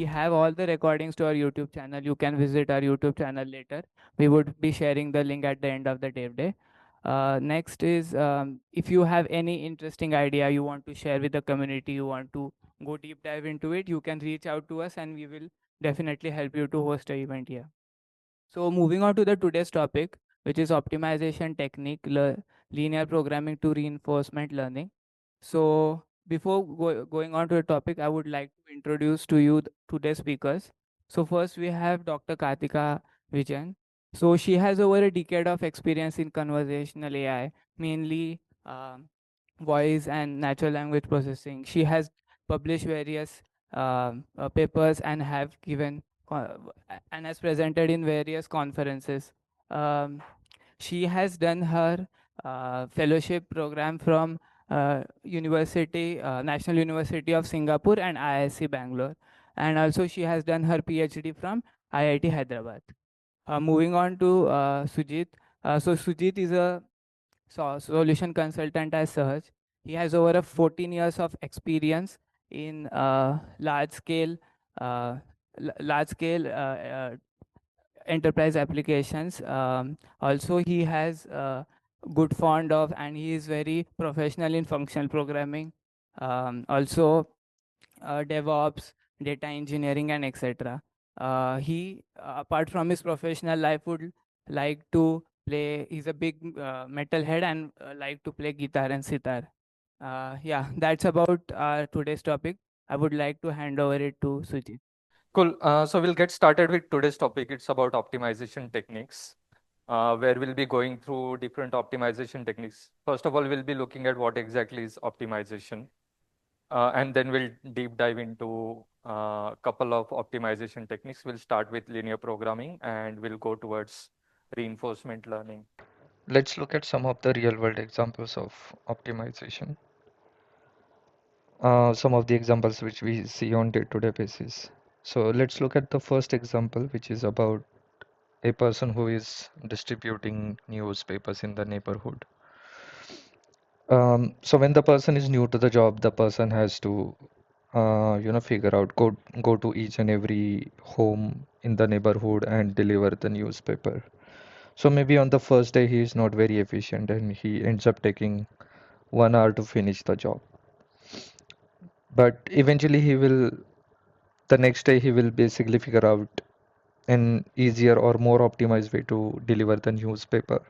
we have all the recordings to our YouTube channel. You can visit our YouTube channel later. We would be sharing the link at the end of the day. Next is, if you have any interesting idea you want to share with the community, you want to go deep dive into it, you can reach out to us and we will definitely help you to host a event here. So moving on to the today's topic, which is optimization technique, linear programming to reinforcement learning. So before going on to the topic, I would like to introduce to you today's speakers. So first we have Dr. Kartika Vijayan. So she has over a decade of experience in conversational AI, mainly voice and natural language processing. She has published various papers and have given and has presented in various conferences. Um, she has done her fellowship program from National University of Singapore and IISc Bangalore, and also she has done her PhD from IIT Hyderabad. Moving on to Sujit. So Sujit is a solution consultant as such. He has over a 14 years of experience in uh, large scale enterprise applications. Also, he has good fond of, and he is very professional in functional programming. Also, DevOps, data engineering, and etc. He, apart from his professional life, would like to play. He's a big metalhead and like to play guitar and sitar. Yeah, that's about today's topic. I would like to hand over it to Sujit. Cool. So we'll get started with today's topic. It's about optimization techniques, where we'll be going through different optimization techniques. First of all, we'll be looking at what exactly is optimization, and then we'll deep dive into a couple of optimization techniques. We'll start with linear programming, and we'll go towards reinforcement learning. Let's look at some of the real world examples of optimization. Some of the examples which we see on day-to-day basis. So let's look at the first example, which is about a person who is distributing newspapers in the neighborhood. So when the person is new to the job, the person has to, figure out go to each and every home in the neighborhood and deliver the newspaper. So maybe on the first day he is not very efficient and he ends up taking 1 hour to finish the job. But eventually the next day he will basically figure out an easier or more optimized way to deliver the newspaper.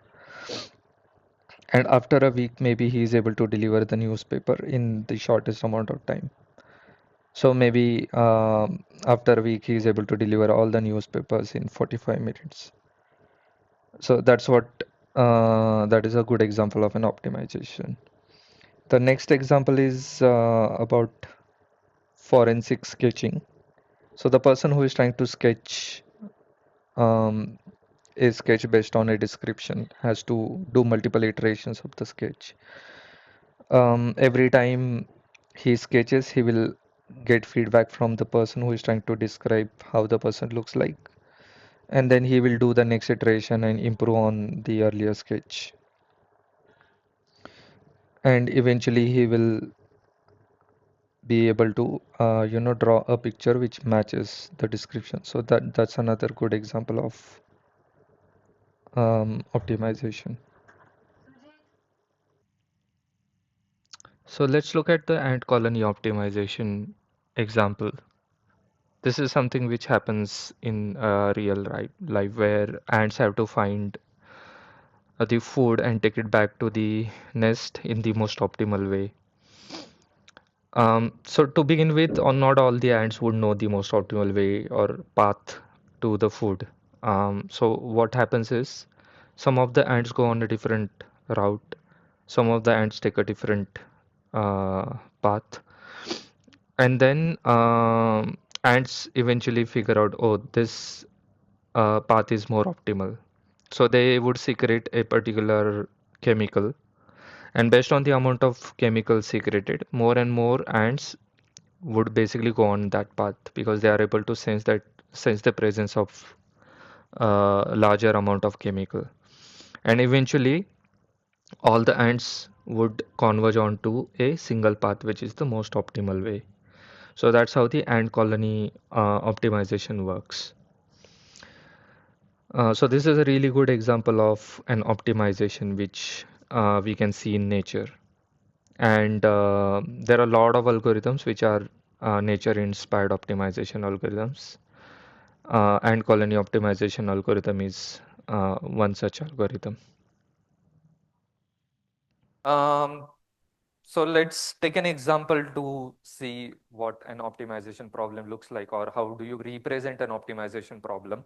And after a week, maybe he is able to deliver the newspaper in the shortest amount of time. So maybe after a week, he is able to deliver all the newspapers in 45 minutes. So that is a good example of an optimization. The next example is about forensic sketching. So the person who is trying to sketch um, a sketch based on a description has to do multiple iterations of the sketch. Every time he sketches, he will get feedback from the person who is trying to describe how the person looks like, and then he will do the next iteration and improve on the earlier sketch. And eventually, he will be able to, draw a picture which matches the description. So that's another good example of optimization. So let's look at the ant colony optimization example. This is something which happens in real life where ants have to find the food and take it back to the nest in the most optimal way. So to begin with, not all the ants would know the most optimal way or path to the food. So what happens is some of the ants go on a different route, some of the ants take a different path, and then ants eventually figure out, oh, this path is more optimal. So they would secrete a particular chemical, and based on the amount of chemical secreted, more and more ants would basically go on that path because they are able to sense the presence of larger amount of chemical, and eventually all the ants would converge onto a single path, which is the most optimal way. So that's how the ant colony optimization works. So this is a really good example of an optimization which we can see in nature. And there are a lot of algorithms which are nature-inspired optimization algorithms. And colony optimization algorithm is one such algorithm. Um, so let's take an example to see what an optimization problem looks like, or how do you represent an optimization problem.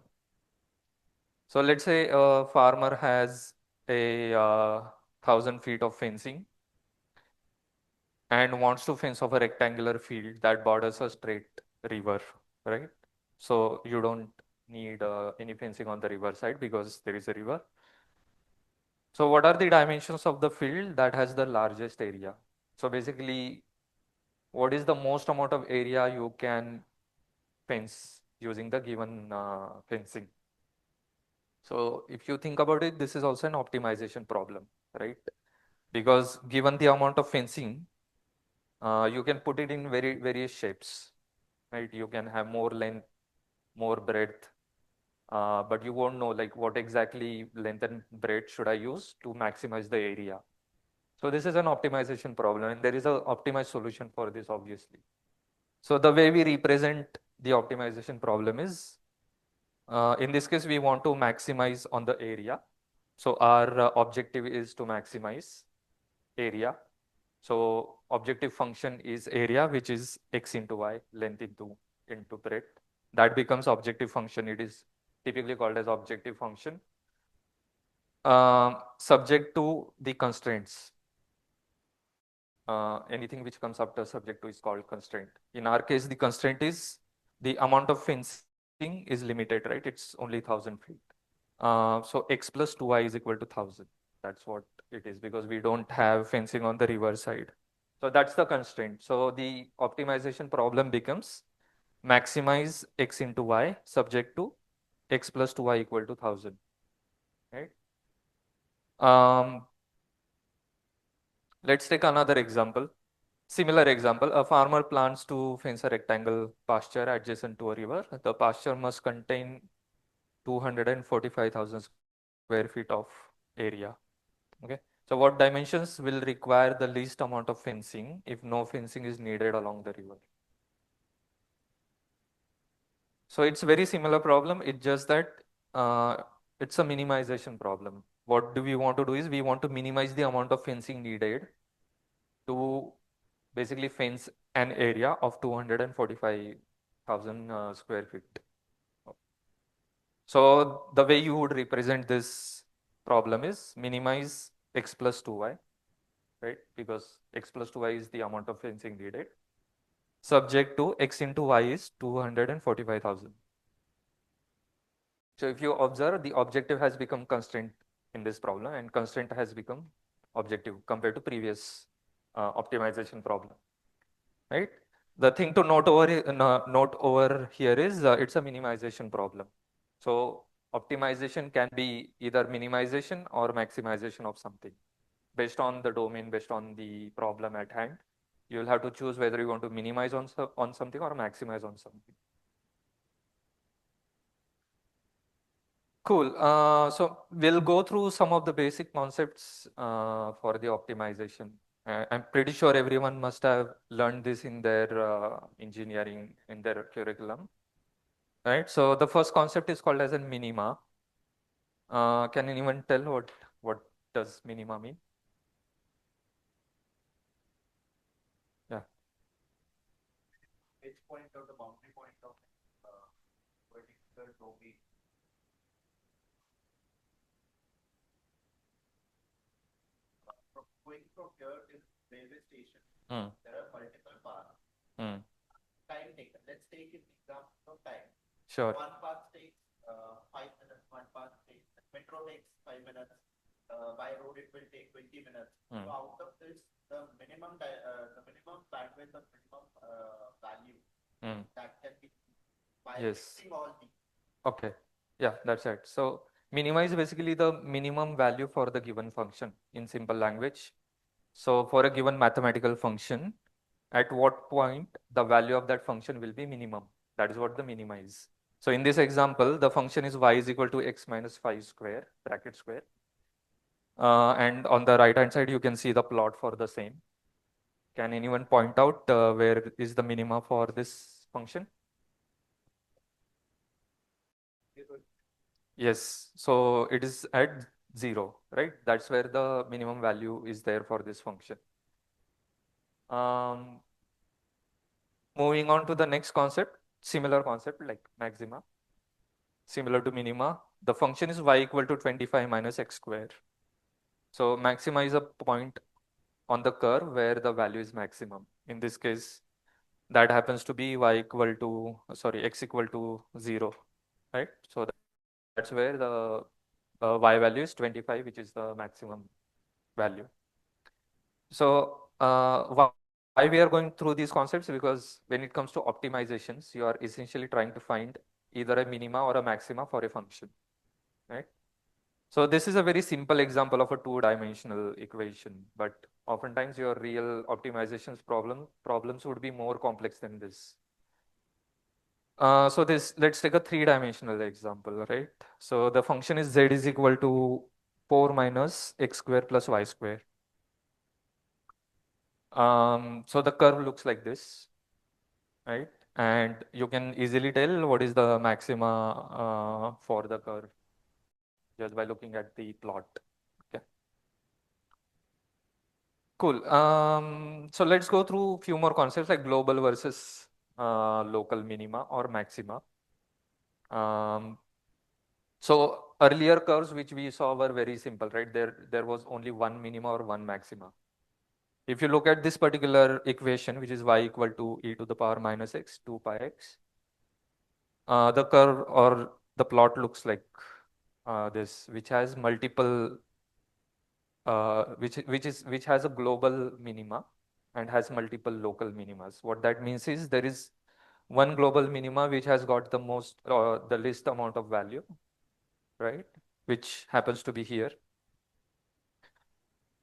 So let's say a farmer has a 1,000 feet of fencing and wants to fence off a rectangular field that borders a straight river, right? So you don't need any fencing on the river side because there is a river. So what are the dimensions of the field that has the largest area? So basically, what is the most amount of area you can fence using the given fencing? So if you think about it, this is also an optimization problem, right? Because given the amount of fencing, you can put it in various shapes, right? You can have more length, more breadth, but you won't know like what exactly length and breadth should I use to maximize the area. So this is an optimization problem, and there is an optimized solution for this, obviously. So the way we represent the optimization problem is, in this case, we want to maximize on the area. So our objective is to maximize area. So objective function is area, which is x into y, length into breadth. That becomes objective function. It is typically called as objective function, subject to the constraints. Anything which comes after subject to is called constraint. In our case, the constraint is the amount of fencing is limited, right? It's only 1,000 feet. So x plus 2y is equal to 1,000. That's what it is, because we don't have fencing on the river side. So that's the constraint. So the optimization problem becomes maximize x into y subject to x plus 2y equal to 1,000, right? Um, let's take another example. Similar example, a farmer plans to fence a rectangle pasture adjacent to a river. The pasture must contain 245,000 square feet of area. Okay. So what dimensions will require the least amount of fencing if no fencing is needed along the river? So it's very similar problem. It's just that uh, it's a minimization problem. What do we want to do is we want to minimize the amount of fencing needed to basically fence an area of 245,000 square feet. So the way you would represent this problem is minimize x plus 2y, right? Because x plus 2y is the amount of fencing needed. Subject to x into y is 245,000. So if you observe, the objective has become constraint in this problem, and constraint has become objective compared to previous optimization problem, right? The thing to note over here is it's a minimization problem. So optimization can be either minimization or maximization of something based on the domain, based on the problem at hand. You will have to choose whether you want to minimize on something or maximize on something. Cool. So we'll go through some of the basic concepts for the optimization. I'm pretty sure everyone must have learned this in their engineering, in their curriculum, right? So the first concept is called as a minima. Can anyone tell what does minima mean? Yeah. Edge point or the boundary point of particular domain. Going from here to railway station, Hmm. there are multiple paths. Hmm. Time taken. Let's take an example of time. Sure. One path takes 5 minutes. One path takes metro takes 5 minutes. By road it will take 20 minutes. So out of this, the minimum bandwidth, the minimum value that can be by Yes. mixing all these. Okay. Yeah, that's it. So minima is basically the minimum value for the given function in simple language. So for a given mathematical function, at what point the value of that function will be minimum. That is what the minima is. So in this example, the function is y is equal to x minus 5 square, bracket square. And on the right hand side, you can see the plot for the same. Can anyone point out where is the minima for this function? Yes, so it is at 0, right? That's where the minimum value is there for this function. Moving on to the next concept, similar concept like maxima. Similar to minima, the function is y equal to 25 minus x square. So maxima is a point on the curve where the value is maximum. In this case, that happens to be y equal to, sorry, x equal to 0, right? So that's where the y value is 25, which is the maximum value. So why we are going through these concepts? Because when it comes to optimizations, you are essentially trying to find either a minima or a maxima for a function, right? So this is a very simple example of a two-dimensional equation, but oftentimes your real optimizations problems would be more complex than this. So let's take a three-dimensional example, right? So the function is z is equal to 4 minus x square plus y square. So the curve looks like this, right? And you can easily tell what is the maxima for the curve just by looking at the plot. Okay. Cool. So let's go through a few more concepts like global versus local minima or maxima. Um, so earlier curves which we saw were very simple, right? There was only one minima or one maxima. If you look at this particular equation, which is y equal to e to the power minus x, 2 pi x, the curve or the plot looks like this, which has multiple, which has a global minima and has multiple local minimas. What that means is there is one global minima which has got the most, the least amount of value, right? Which happens to be here.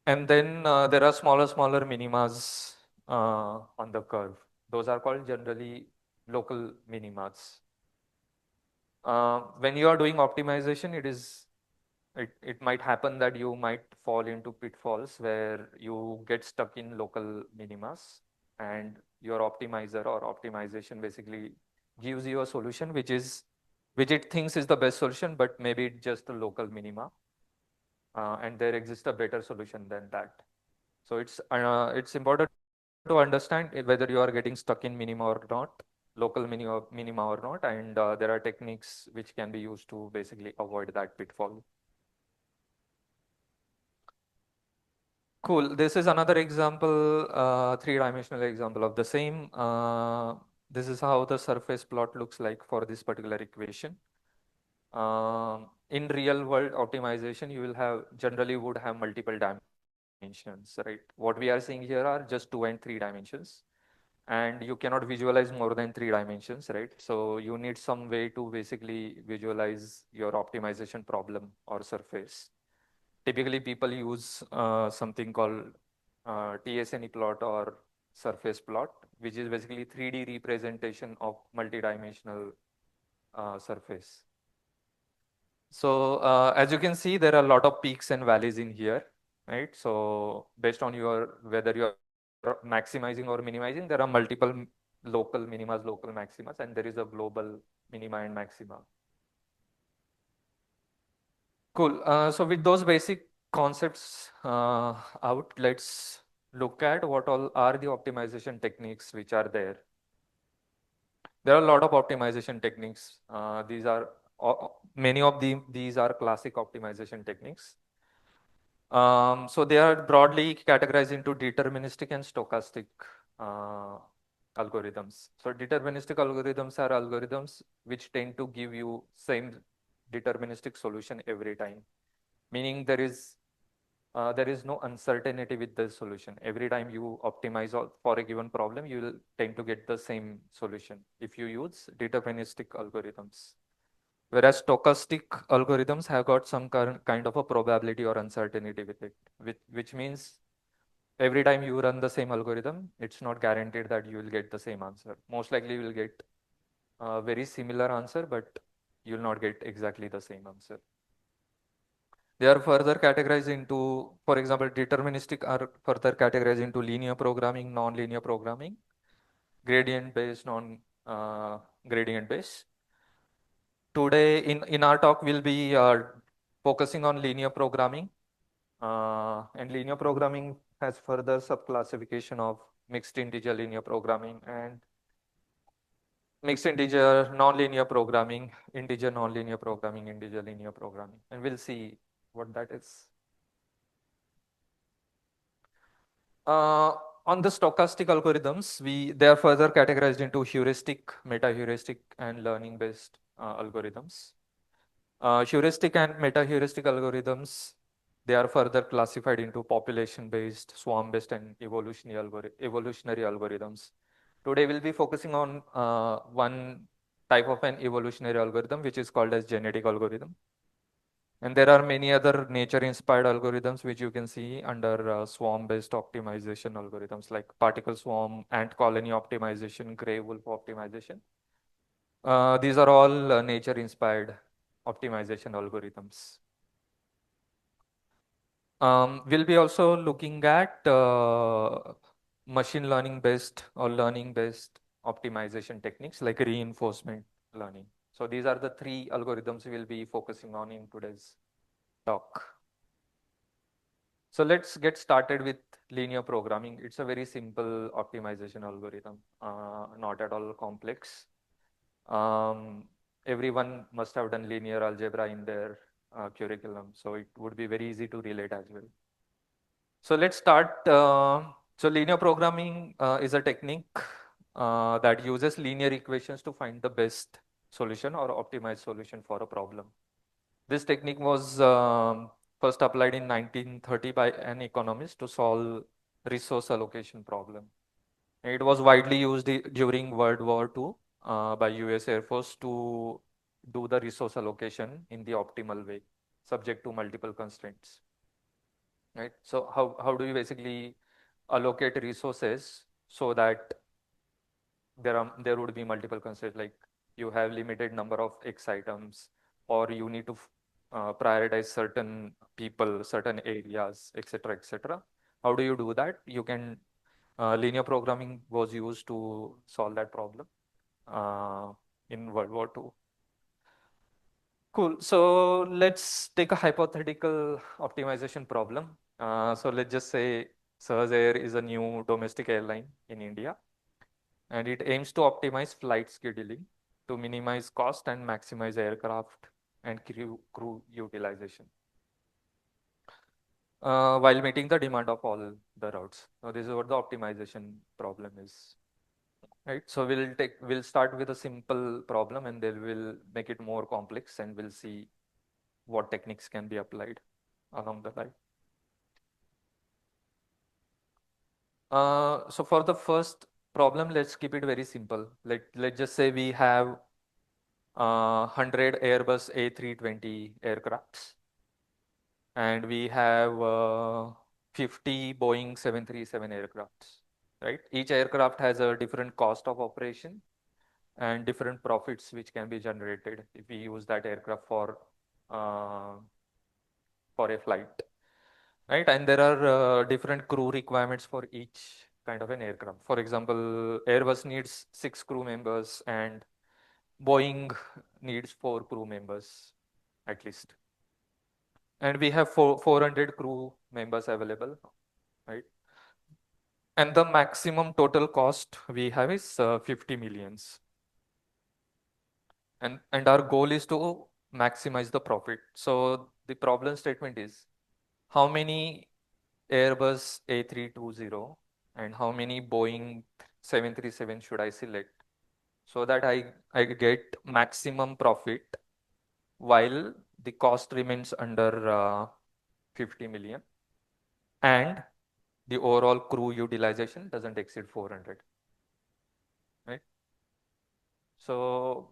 And then there are smaller minimas on the curve. Those are called generally local minimas. When you are doing optimization, it might happen that you might fall into pitfalls where you get stuck in local minimas and your optimizer or optimization basically gives you a solution which it thinks is the best solution, but maybe it's just a local minima. And there exists a better solution than that. So it's important to understand whether you are getting stuck in minima or not, local minima or not, and there are techniques which can be used to basically avoid that pitfall. Cool. This is another example, three-dimensional example of the same. This is how the surface plot looks like for this particular equation. In real world optimization, you will have generally would have multiple dimensions, right? What we are seeing here are just 2 and 3 dimensions, and you cannot visualize more than 3 dimensions, right? So you need some way to basically visualize your optimization problem or surface. Typically, people use something called TSNE plot or surface plot, which is basically 3D representation of multidimensional surface. So as you can see, there are a lot of peaks and valleys in here, right? So based on your whether you are maximizing or minimizing, there are multiple local minimas, local maximas, and there is a global minima and maxima. Cool. So with those basic concepts out, let's look at what all are the optimization techniques which are there. There are a lot of optimization techniques. These are many of these are classic optimization techniques. So they are broadly categorized into deterministic and stochastic algorithms. So deterministic algorithms are algorithms which tend to give you same deterministic solution every time, meaning there is no uncertainty with the solution. Every time you optimize for a given problem, you will tend to get the same solution if you use deterministic algorithms. Whereas stochastic algorithms have got some kind of a probability or uncertainty with it, which means every time you run the same algorithm, it's not guaranteed that you will get the same answer. Most likely you will get a very similar answer, but you will not get exactly the same answer. They are further categorized into, for example, deterministic are further categorized into linear programming, non-linear programming, gradient based, non-gradient based. Today in our talk, we'll be focusing on linear programming. And linear programming has further subclassification of mixed integer linear programming and mixed integer non-linear programming, integer non-linear programming, integer linear programming. And we'll see what that is. On the stochastic algorithms, they are further categorized into heuristic, meta-heuristic, and learning-based algorithms. Heuristic and meta-heuristic algorithms, they are further classified into population-based, swarm-based, and evolutionary algorithms. Today, we'll be focusing on one type of an evolutionary algorithm, which is called as genetic algorithm. And there are many other nature-inspired algorithms which you can see under swarm-based optimization algorithms like particle swarm, ant colony optimization, gray wolf optimization. These are all nature-inspired optimization algorithms. We'll be also looking at machine learning-based or learning-based optimization techniques like reinforcement learning. So these are the three algorithms we'll be focusing on in today's talk. So let's get started with linear programming. It's a very simple optimization algorithm, not at all complex. Everyone must have done linear algebra in their curriculum, so it would be very easy to relate as well. So let's start. So linear programming is a technique that uses linear equations to find the best solution or optimized solution for a problem. This technique was first applied in 1930 by an economist to solve resource allocation problem. It was widely used during World War II by US Air Force to do the resource allocation in the optimal way, subject to multiple constraints. Right? So how do you basically allocate resources so that there would be multiple constraints, like you have limited number of X items, or you need to prioritize certain people, certain areas, etc., etc. How do you do that? You can linear programming was used to solve that problem in World War II. Cool. So let's take a hypothetical optimization problem. So let's just say Surge Air is a new domestic airline in India, and it aims to optimize flight scheduling to minimize cost and maximize aircraft and crew utilization while meeting the demand of all the routes. So this is what the optimization problem is. Right. So we'll start with a simple problem and then we'll make it more complex and we'll see what techniques can be applied along the line. So for the first problem, let's keep it very simple. Let's just say we have 100 Airbus A320 aircrafts, and we have 50 Boeing 737 aircrafts, right? Each aircraft has a different cost of operation and different profits which can be generated if we use that aircraft uh, for a flight, right? And there are different crew requirements for each kind of an aircraft. For example, Airbus needs 6 crew members and Boeing needs 4 crew members at least. And we have 400 crew members available, right? And the maximum total cost we have is 50 millions. And our goal is to maximize the profit. So the problem statement is how many Airbus A320 and how many Boeing 737 should I select so that I get maximum profit while the cost remains under 50 million and the overall crew utilization doesn't exceed 400, right? So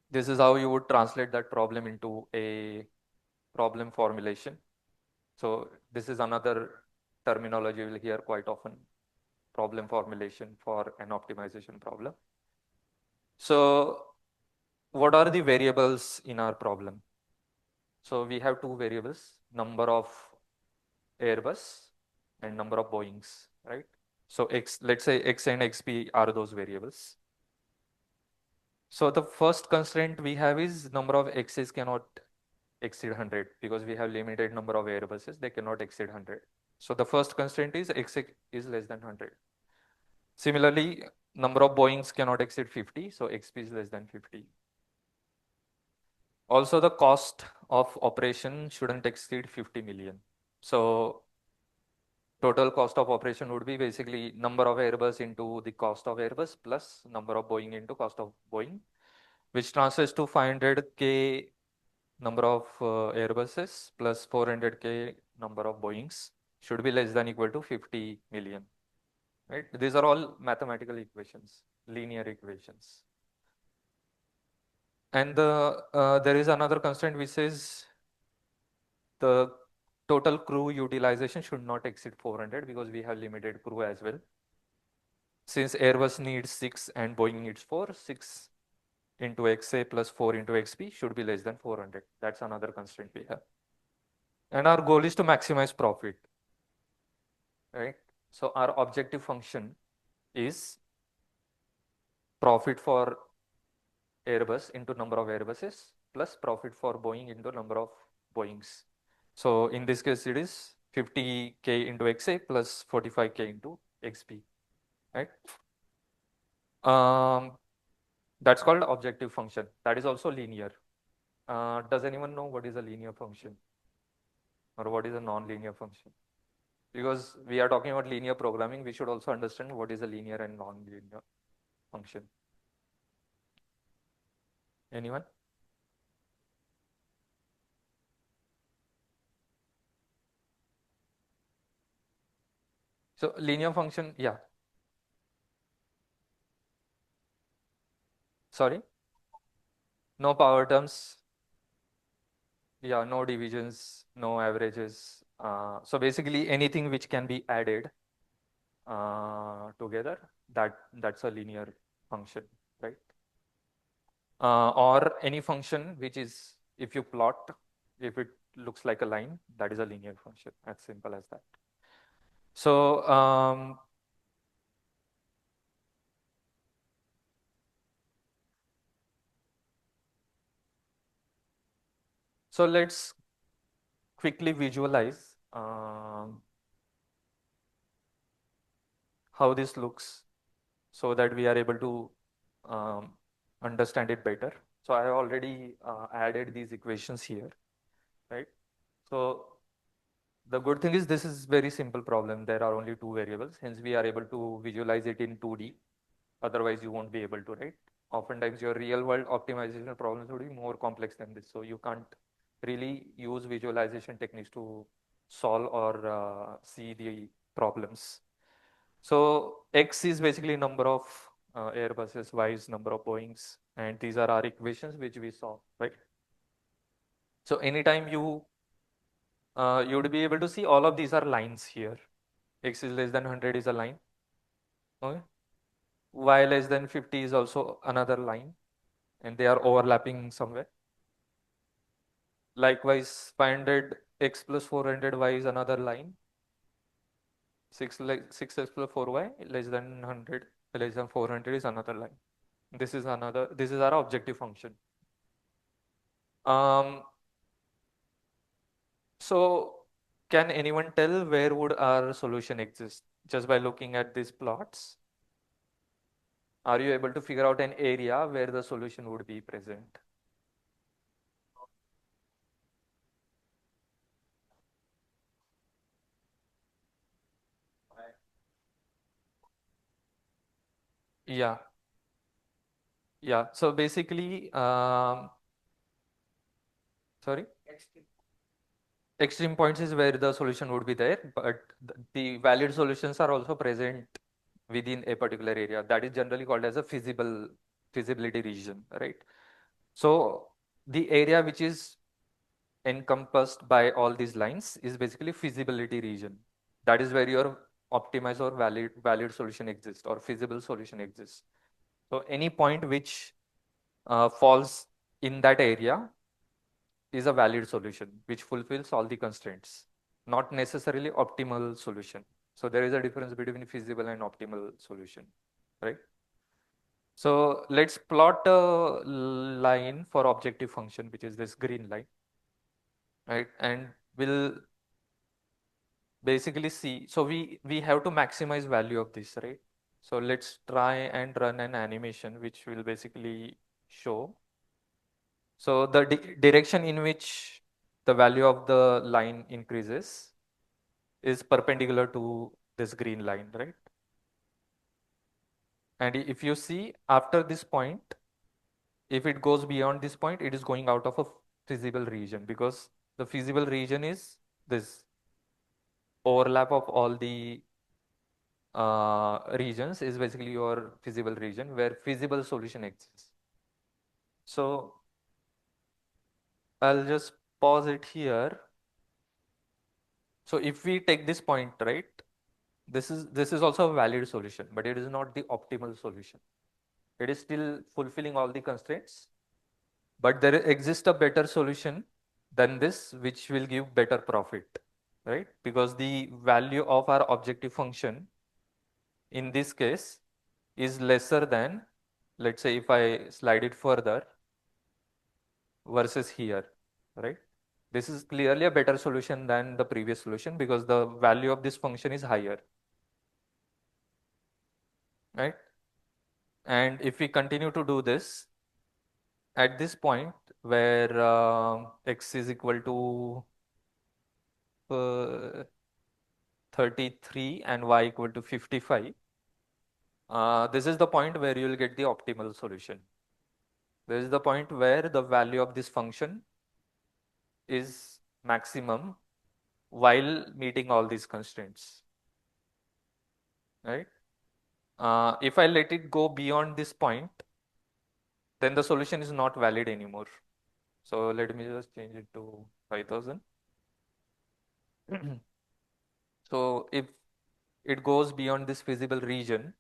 this is how you would translate that problem into a problem formulation. So this is another terminology you will hear quite often, problem formulation for an optimization problem. So what are the variables in our problem? So we have two variables, number of Airbus and number of Boeings, right? So let's say X and XP are those variables. So the first constraint we have is number of X's cannot exceed 100 because we have limited number of Airbuses, they cannot exceed 100. So the first constraint is X is less than 100. Similarly, number of Boeings cannot exceed 50, so XP is less than 50. Also, the cost of operation shouldn't exceed 50 million. So total cost of operation would be basically number of Airbus into the cost of Airbus plus number of Boeing into cost of Boeing, which translates to 500K number of Airbuses plus 400K number of Boeings should be less than equal to 50 million. Right? These are all mathematical equations, linear equations. And there is another constraint which says the total crew utilization should not exceed 400 because we have limited crew as well. Since Airbus needs 6 and Boeing needs 4, 6 into XA plus 4 into XP should be less than 400. That's another constraint we have. And our goal is to maximize profit, right? So our objective function is profit for Airbus into number of Airbuses plus profit for Boeing into number of Boeings. So in this case, it is 50K into XA plus 45K into XP, right? That's called objective function. That is also linear. Does anyone know what is a linear function or what is a non-linear function? Because we are talking about linear programming, we should also understand what is a linear and non-linear function. Anyone? So linear function, yeah. Sorry? No power terms. Yeah, no divisions, no averages. So basically anything which can be added together, that's a linear function, right? Or any function which is, if you plot, if it looks like a line, that is a linear function, as simple as that. So so let's quickly visualize how this looks so that we are able to understand it better. So I have already added these equations here, right? So the good thing is this is very simple problem. There are only two variables, hence we are able to visualize it in 2D. Otherwise you won't be able to, right? Oftentimes your real world optimization problems would be more complex than this. So you can't really use visualization techniques to solve or see the problems. So X is basically number of Airbuses, Y is number of Boeings, and these are our equations which we saw, right? So anytime you would be able to see all of these are lines here. X is less than 100 is a line. Okay. Y less than 50 is also another line, and they are overlapping somewhere. Likewise, 500 X plus 400 Y is another line. 6x plus 4y less than 100 less than 400 is another line. This is our objective function. So can anyone tell where would our solution exist just by looking at these plots? Are you able to figure out an area where the solution would be present? Yeah. Yeah. So basically, sorry? Extreme points is where the solution would be there, but the valid solutions are also present within a particular area. That is generally called as a feasibility region, right? So the area which is encompassed by all these lines is basically feasibility region. That is where your optimized or valid solution exists or feasible solution exists. So any point which falls in that area is a valid solution which fulfills all the constraints, not necessarily optimal solution. So there is a difference between feasible and optimal solution, right? So let's plot a line for objective function, which is this green line, right? And we'll basically see, so we have to maximize value of this, right? So let's try and run an animation which will basically show. So the direction in which the value of the line increases is perpendicular to this green line, right? And if you see after this point, if it goes beyond this point, it is going out of a feasible region, because the feasible region is this overlap of all the regions is basically your feasible region where feasible solution exists. So I'll just pause it here. So if we take this point, right, this is also a valid solution, but it is not the optimal solution. It is still fulfilling all the constraints, but there exists a better solution than this, which will give better profit, right? Because the value of our objective function in this case is lesser than, let's say if I slide it further versus here, right? This is clearly a better solution than the previous solution because the value of this function is higher, right? And if we continue to do this, at this point where x is equal to 33 and y equal to 55, this is the point where you will get the optimal solution. This is the point where the value of this function is maximum while meeting all these constraints, right? If I let it go beyond this point, then the solution is not valid anymore. So let me just change it to 5000. So if it goes beyond this feasible region,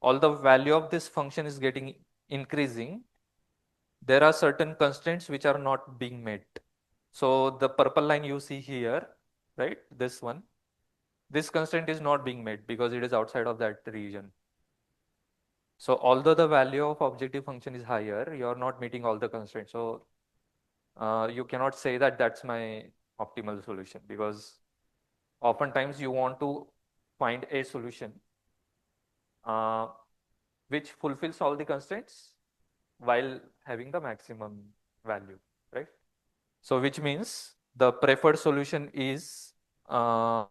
all the value of this function is getting increasing. There are certain constraints which are not being met. So the purple line you see here, right? This one, this constraint is not being met because it is outside of that region. So although the value of objective function is higher, you are not meeting all the constraints. So you cannot say that that's my optimal solution, because oftentimes you want to find a solution uh, which fulfills all the constraints while having the maximum value, right? So which means the preferred solution is the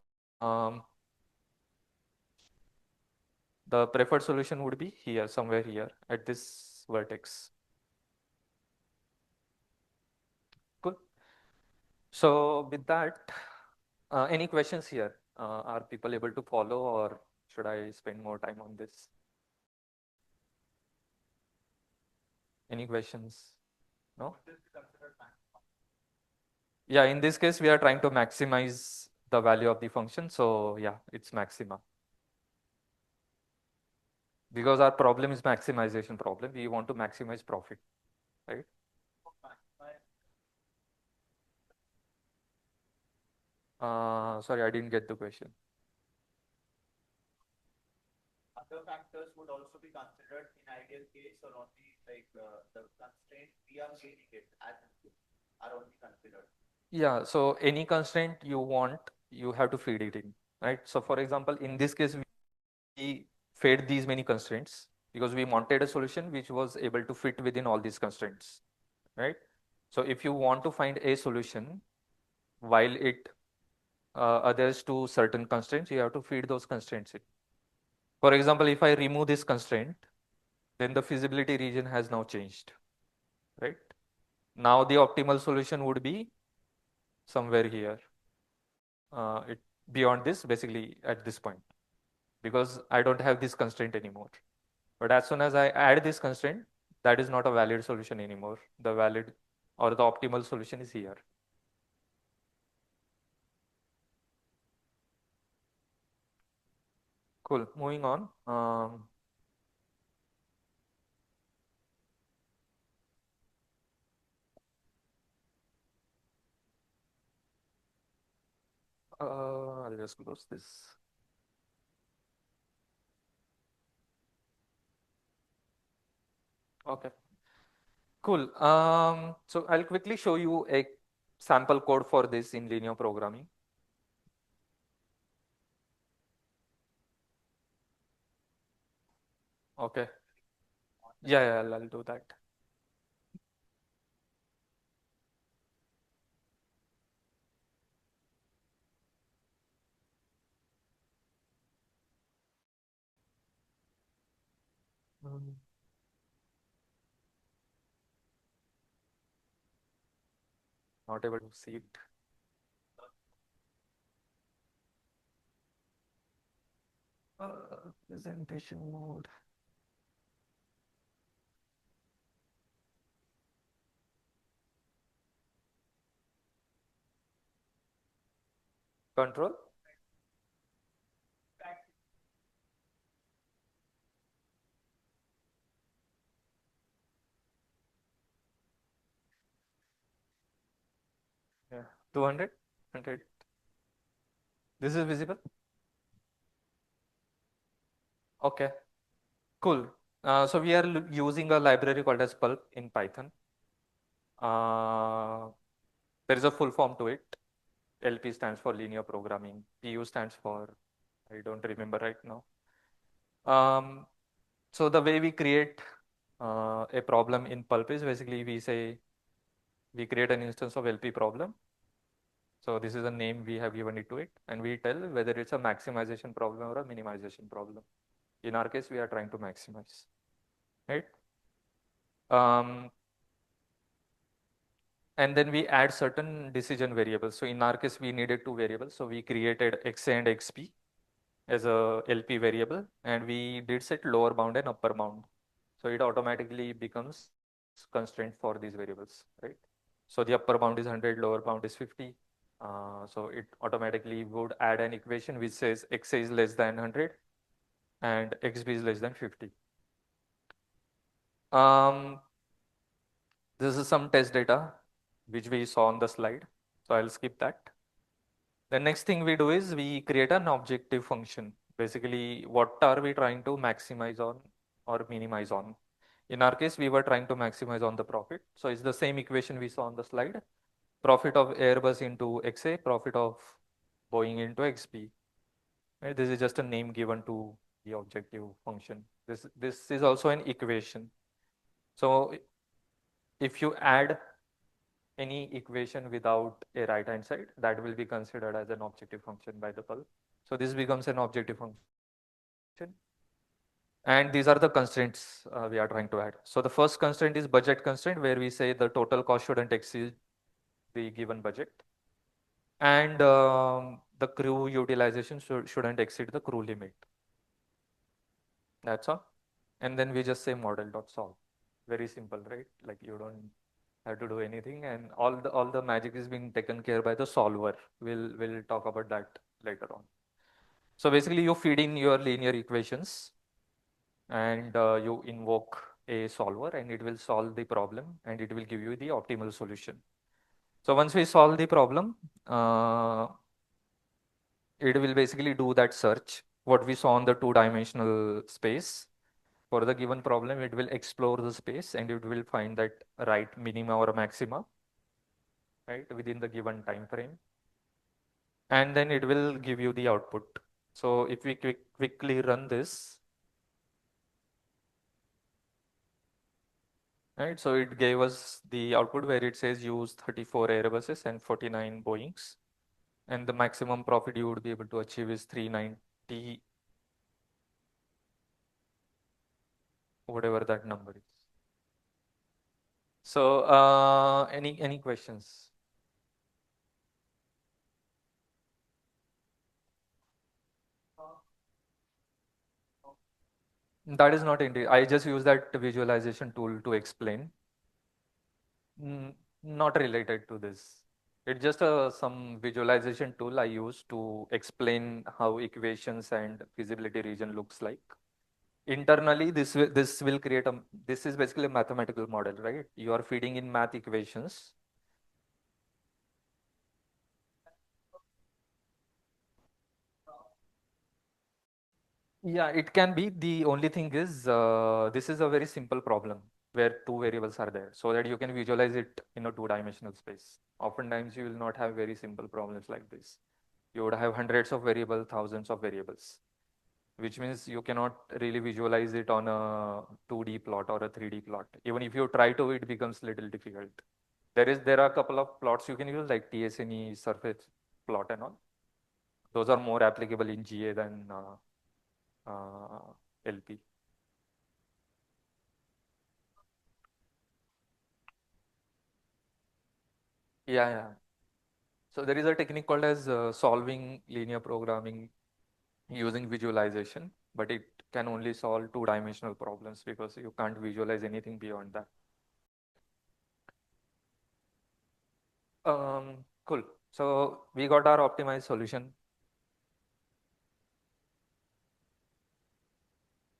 preferred solution would be here, somewhere here at this vertex. Cool. So with that, any questions here? Are people able to follow, or should I spend more time on this? Any questions? No? Yeah, in this case, we are trying to maximize the value of the function. So yeah, it's maxima. Because our problem is maximization problem. We want to maximize profit, right? Sorry, I didn't get the question. Other factors would also be considered in ideal case, or only like the constraint we are getting it as input are only considered. Yeah, so any constraint you want, you have to feed it in, right? So for example, in this case, we fed these many constraints because we wanted a solution which was able to fit within all these constraints, right? So if you want to find a solution while it adheres to certain constraints, you have to feed those constraints in. For example, if I remove this constraint, then the feasibility region has now changed, right? Now the optimal solution would be somewhere here. It beyond this, basically at this point, because I don't have this constraint anymore. But as soon as I add this constraint, that is not a valid solution anymore. The valid or the optimal solution is here. Cool. Moving on. I'll just close this. Okay. Cool. So I'll quickly show you a sample code for this in linear programming. Okay. Yeah, I'll do that. Mm, Not able to see it. Presentation mode. Control. Yeah. 200. 100. This is visible. Okay. Cool. So we are using a library called as pulp in Python. Uh, there is a full form to it. LP stands for linear programming. PU stands for, I don't remember right now. So the way we create a problem in pulp is basically we create an instance of LP problem. So this is a name we have given it to it, and we tell whether it's a maximization problem or a minimization problem. In our case, we are trying to maximize, right? Um, and then we add certain decision variables. So in our case, we needed two variables. So we created xa and xp as a LP variable, and we did set lower bound and upper bound. So it automatically becomes constraint for these variables, right? So the upper bound is 100, lower bound is 50. So it automatically would add an equation which says xa is less than 100 and xb is less than 50. Um, this is some test data which we saw on the slide. So I'll skip that. The next thing we do is we create an objective function. Basically, what are we trying to maximize on or minimize on? In our case, we were trying to maximize on the profit. So it's the same equation we saw on the slide. Profit of Airbus into XA, profit of Boeing into XP. Right? This is just a name given to the objective function. This is also an equation. So if you add any equation without a right hand side, that will be considered as an objective function by the pulp. So this becomes an objective function. And these are the constraints we are trying to add. So the first constraint is budget constraint, where we say the total cost shouldn't exceed the given budget. And the crew utilization shouldn't exceed the crew limit. That's all. And then we just say model.solve. Very simple, right? Like you don't have to do anything, and all the magic is being taken care by the solver. We'll talk about that later on. So basically you feed in your linear equations and you invoke a solver, and it will solve the problem and it will give you the optimal solution. So once we solve the problem, it will basically do that search, what we saw on the two-dimensional space. For the given problem, it will explore the space and it will find that right minima or maxima, right, within the given time frame. And then it will give you the output. So if we quickly run this, right, so it gave us the output where it says use 34 Airbuses and 49 Boeings. And the maximum profit you would be able to achieve is 390, whatever that number is. So any questions? That is not indeed. I just use that visualization tool to explain. Not related to this. It's just some visualization tool I use to explain how equations and feasibility region looks like. Internally, this will create a, this is basically a mathematical model, right? You are feeding in math equations. Yeah, it can be. The only thing is, this is a very simple problem where two variables are there, so that you can visualize it in a two-dimensional space. Oftentimes, you will not have very simple problems like this. You would have hundreds of variables, thousands of variables, which means you cannot really visualize it on a 2D plot or a 3D plot. Even if you try to, it becomes little difficult. There are a couple of plots you can use, like TSNE surface plot and all. Those are more applicable in GA than LP. Yeah, yeah. So there is a technique called as solving linear programming using visualization, but it can only solve two-dimensional problems because you can't visualize anything beyond that. Cool. So we got our optimized solution,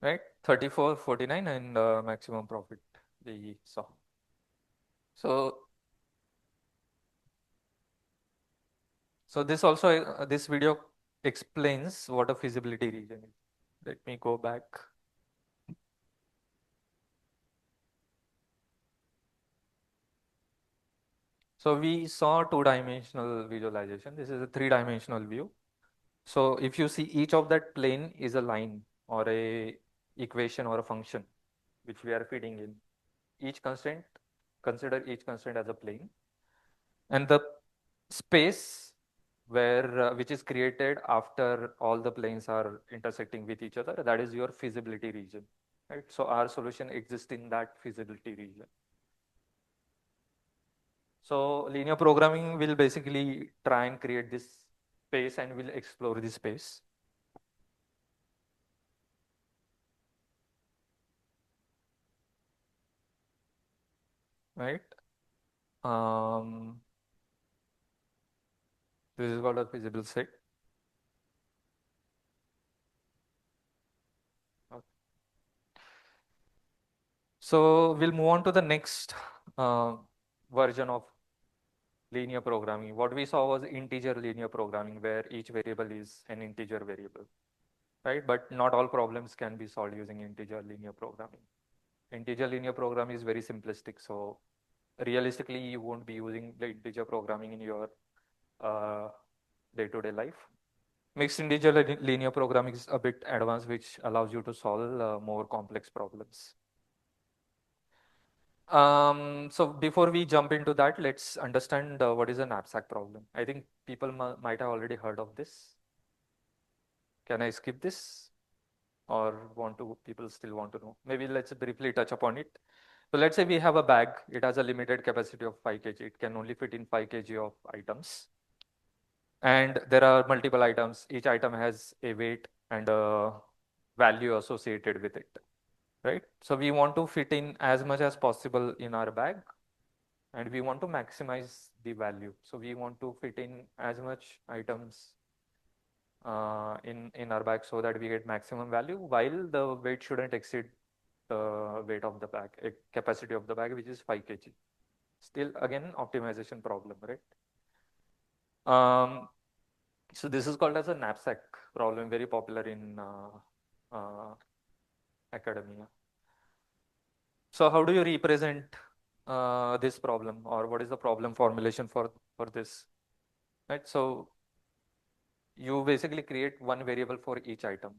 right? 34, 49, and maximum profit we saw. So, so this also, this video explains what a feasibility region is. Let me go back. So we saw two-dimensional visualization. This is a three-dimensional view. So if you see, each of that plane is a line or a equation or a function which we are feeding in. Each constraint, consider each constraint as a plane, and the space where which is created after all the planes are intersecting with each other, that is your feasibility region, right? So our solution exists in that feasibility region. So linear programming will basically try and create this space and will explore this space. Right? This is called a feasible set. Okay. So we'll move on to the next version of linear programming. What we saw was integer linear programming, where each variable is an integer variable, right? But not all problems can be solved using integer linear programming. Integer linear programming is very simplistic, so realistically, you won't be using the integer programming in your day-to-day life. Mixed integer linear programming is a bit advanced, which allows you to solve more complex problems. So before we jump into that, let's understand what is a knapsack problem. I think people might have already heard of this. Can I skip this? Or people still want to know? Maybe let's briefly touch upon it. So let's say we have a bag. It has a limited capacity of 5 kg. It can only fit in 5 kg of items. And there are multiple items. Each item has a weight and a value associated with it, right? So we want to fit in as much as possible in our bag, and we want to maximize the value. So we want to fit in as much items in our bag so that we get maximum value, while the weight shouldn't exceed the weight of the bag, a capacity of the bag, which is 5 kg. Still, again, optimization problem, right? So this is called as a knapsack problem, very popular in academia. So how do you represent this problem, or what is the problem formulation for this? Right. So you basically create one variable for each item.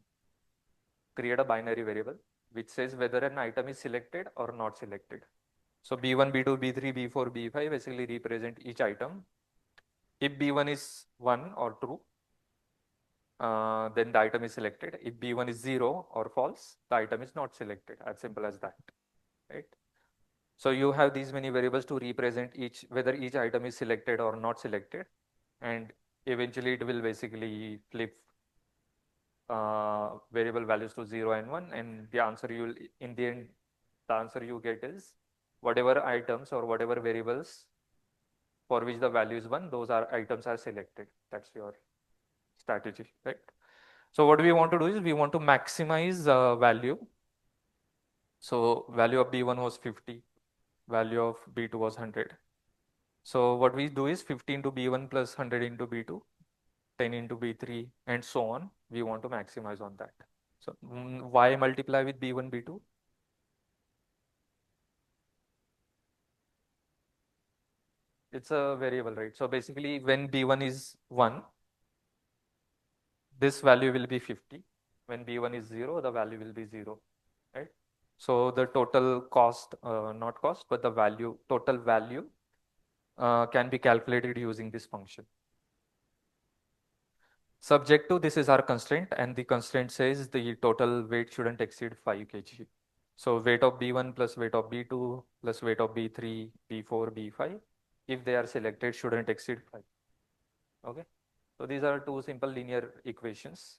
Create a binary variable which says whether an item is selected or not selected. So B1, B2, B3, B4, B5 basically represent each item. If B1 is 1 or true, then the item is selected. If B1 is 0 or false, the item is not selected. As simple as that, right? So you have these many variables to represent whether each item is selected or not selected, and eventually it will basically flip variable values to 0 and 1, and the answer in the end, the answer you get is whatever items or whatever variables for which the value is 1, those are items are selected. That's your strategy, right? So what we want to do is we want to maximize value. So value of B1 was 50, value of B2 was 100. So what we do is 50 into B1 plus 100 into B2, 10 into B3 and so on. We want to maximize on that. So why multiply with B1, B2? It's a variable, right? So basically when B1 is 1, this value will be 50. When B1 is 0, the value will be 0, right? So the total cost, not cost, but the value, total value can be calculated using this function. Subject to this is our constraint, and the constraint says the total weight shouldn't exceed 5 kg. So weight of B1 plus weight of B2 plus weight of B3, B4, B5, if they are selected, shouldn't exceed 5. Okay. So these are two simple linear equations.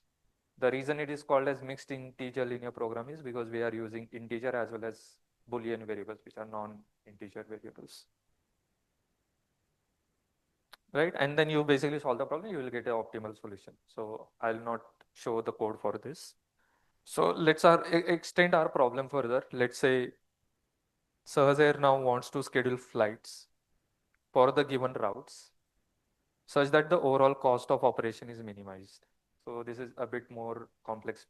The reason it is called as mixed integer linear program is because we are using integer as well as Boolean variables, which are non-integer variables. Right? And then you basically solve the problem, you will get an optimal solution. So I'll not show the code for this. So let's extend our problem further. Let's say Sahas Air now wants to schedule flights for the given routes such that the overall cost of operation is minimized. So this is a bit more complex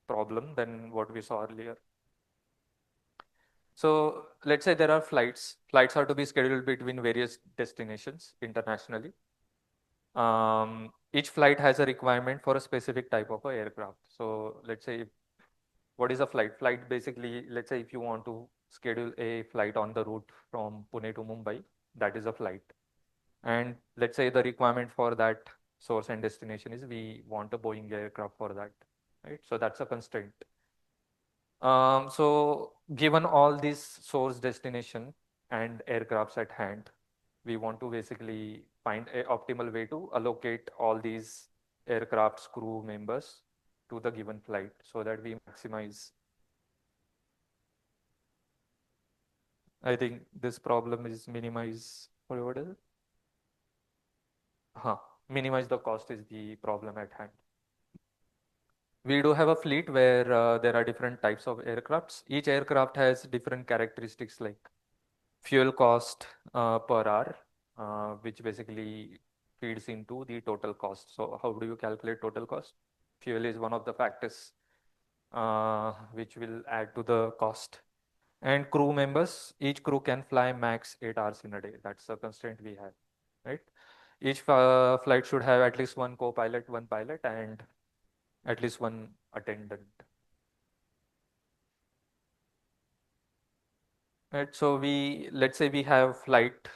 problem than what we saw earlier. So let's say there are flights. Flights are to be scheduled between various destinations internationally. Each flight has a requirement for a specific type of a aircraft. So let's say, what is a flight? Flight basically, let's say if you want to schedule a flight on the route from Pune to Mumbai, that is a flight. And let's say the requirement for that source and destination is we want a Boeing aircraft for that, right? So that's a constraint. So given all these source destination and aircrafts at hand, we want to basically find an optimal way to allocate all these aircraft's crew members to the given flight so that we maximize. I think this problem is minimize, what is it? Minimize the cost is the problem at hand. We do have a fleet where there are different types of aircrafts. Each aircraft has different characteristics like fuel cost per hour, which basically feeds into the total cost. So how do you calculate total cost? Fuel is one of the factors which will add to the cost. And crew members, each crew can fly max 8 hours in a day. That's a constraint we have, right? Each flight should have at least one co-pilot, one pilot, and at least one attendant. Right, so let's say we have flight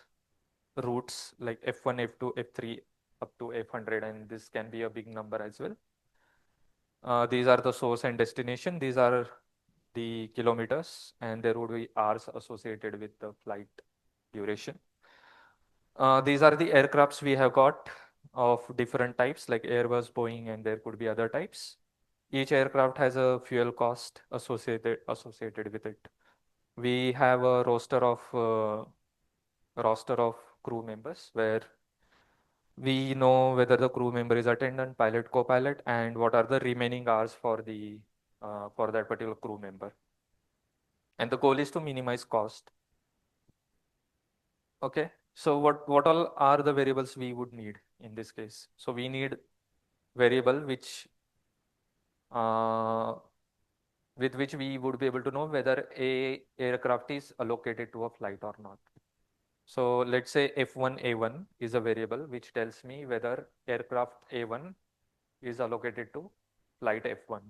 routes like F1, F2, F3 up to F100, and this can be a big number as well. These are the source and destination. These are the kilometers, and there would be hours associated with the flight duration. These are the aircrafts we have got of different types like Airbus, Boeing, and there could be other types. Each aircraft has a fuel cost associated with it. We have a roster of crew members where we know whether the crew member is attendant, pilot, co-pilot, and what are the remaining hours for the for that particular crew member. And the goal is to minimize cost. Okay, so what all are the variables we would need in this case? So we need variable which with which we would be able to know whether a aircraft is allocated to a flight or not. So let's say F1A1 is a variable which tells me whether aircraft A1 is allocated to flight F1.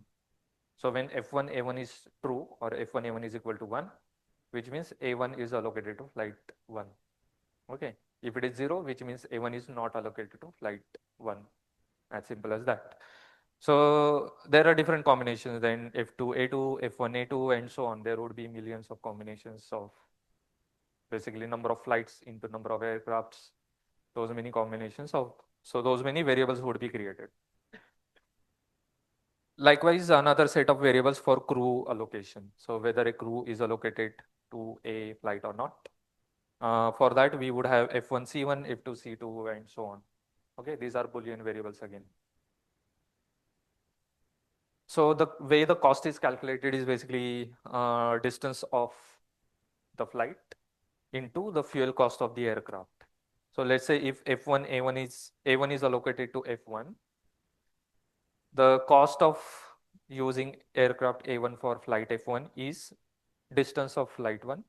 So when F1A1 is true or F1A1 is equal to 1, which means A1 is allocated to flight 1. Okay. If it is 0, which means A1 is not allocated to flight 1. As simple as that. So there are different combinations, then F2A2, F1A2, and so on. There would be millions of combinations of basically number of flights into number of aircrafts, those many combinations of, so those many variables would be created. Likewise, another set of variables for crew allocation. So whether a crew is allocated to a flight or not. For that, we would have F1, C1, F2, C2, and so on. Okay, these are Boolean variables again. So the way the cost is calculated is basically distance of the flight into the fuel cost of the aircraft. So let's say if F1 A1 is allocated to F1, the cost of using aircraft A1 for flight F1 is distance of flight 1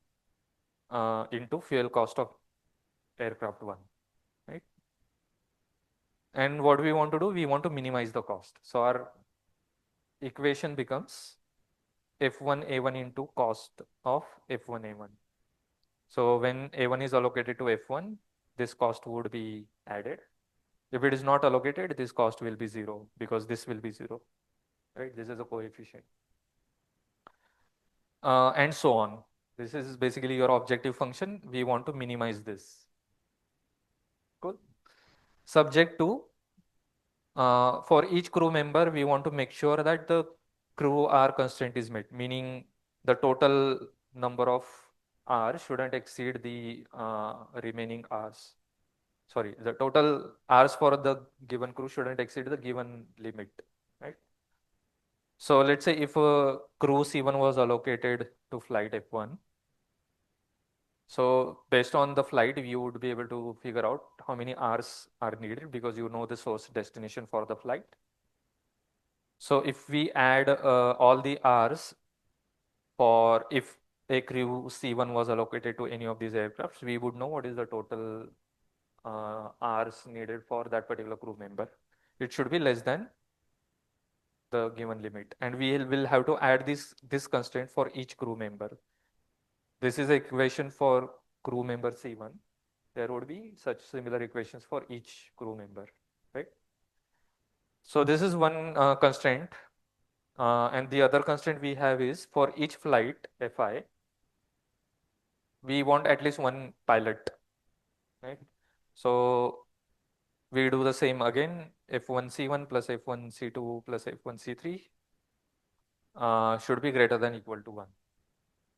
into fuel cost of aircraft 1, right? And what we want to do, we want to minimize the cost. So our equation becomes F1 A1 into cost of F1 A1. So when A1 is allocated to F1, this cost would be added. If it is not allocated, this cost will be 0 because this will be 0, right? This is a coefficient. And so on. This is basically your objective function. We want to minimize this. Cool. Subject to, for each crew member, we want to make sure that the crew hour constraint is met, meaning the total number of hours shouldn't exceed the remaining hours. Sorry, the total hours for the given crew shouldn't exceed the given limit, right? So let's say if a crew C1 was allocated to flight F1, so based on the flight, you would be able to figure out how many hours are needed because you know the source destination for the flight. So if we add all the hours for if a crew C1 was allocated to any of these aircrafts, we would know what is the total hours needed for that particular crew member. It should be less than the given limit, and we will have to add this constraint for each crew member. This is the equation for crew member C1. There would be such similar equations for each crew member, right? So this is one constraint, and the other constraint we have is for each flight Fi, we want at least one pilot, right? So we do the same again, F1 C1 plus F1 C2 plus F1 C3 should be greater than equal to 1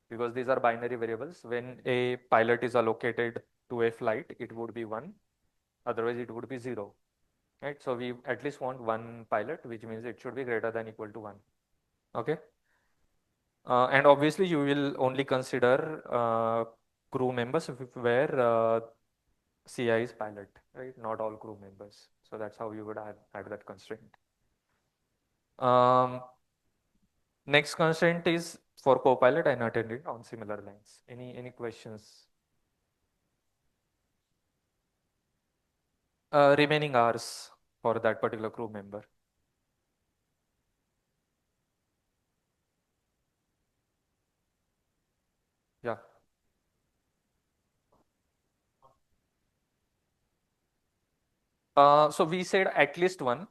because these are binary variables. When a pilot is allocated to a flight, it would be 1, otherwise it would be 0, right? So we at least want one pilot, which means it should be greater than equal to 1, okay? And obviously you will only consider crew members where CI is pilot, right? Not all crew members. So that's how you would add that constraint. Next constraint is for co-pilot and attendant on similar lines. Any questions? Remaining hours for that particular crew member. Yeah. So we said at least one.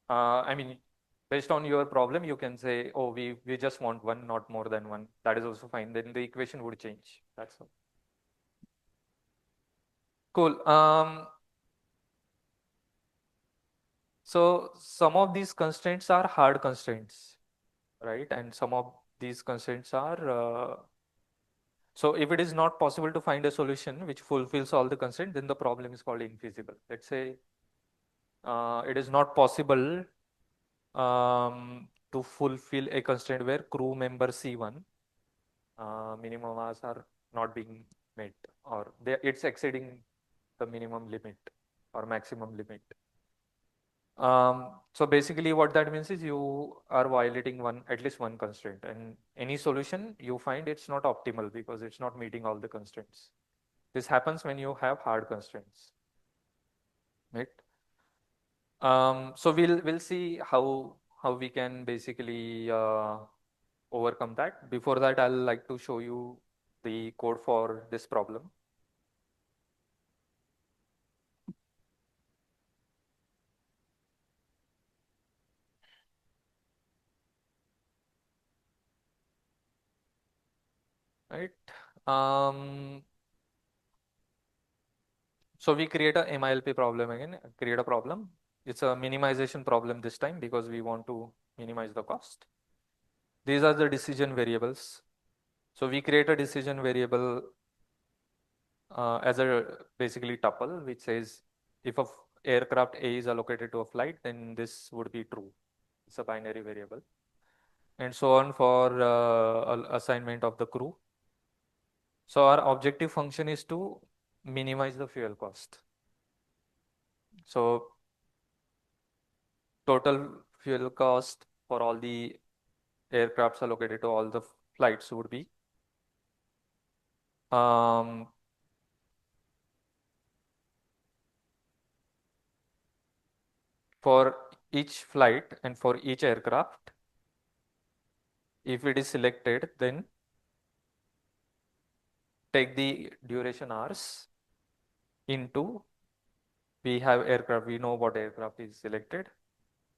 I mean, based on your problem, you can say, oh, we just want one, not more than one. That is also fine. Then the equation would change. That's all. Cool. So some of these constraints are hard constraints, right? And some of these constraints are, so if it is not possible to find a solution which fulfills all the constraints, then the problem is called infeasible. Let's say it is not possible to fulfill a constraint where crew member C1 minimum hours are not being met, or it's exceeding the minimum limit or maximum limit. So basically what that means is you are violating at least one constraint, and any solution you find it's not optimal because it's not meeting all the constraints. This happens when you have hard constraints, right? So we'll see how we can basically overcome that. Before that, I'll like to show you the code for this problem. Right. So we create a MILP problem again, create a problem. It's a minimization problem this time because we want to minimize the cost. These are the decision variables. So we create a decision variable as a basically tuple, which says if a aircraft A is allocated to a flight, then this would be true. It's a binary variable. And so on for assignment of the crew. So our objective function is to minimize the fuel cost. So total fuel cost for all the aircrafts allocated to all the flights would be um, for each flight and for each aircraft, if it is selected, then take the duration hours into, we have aircraft, we know what aircraft is selected,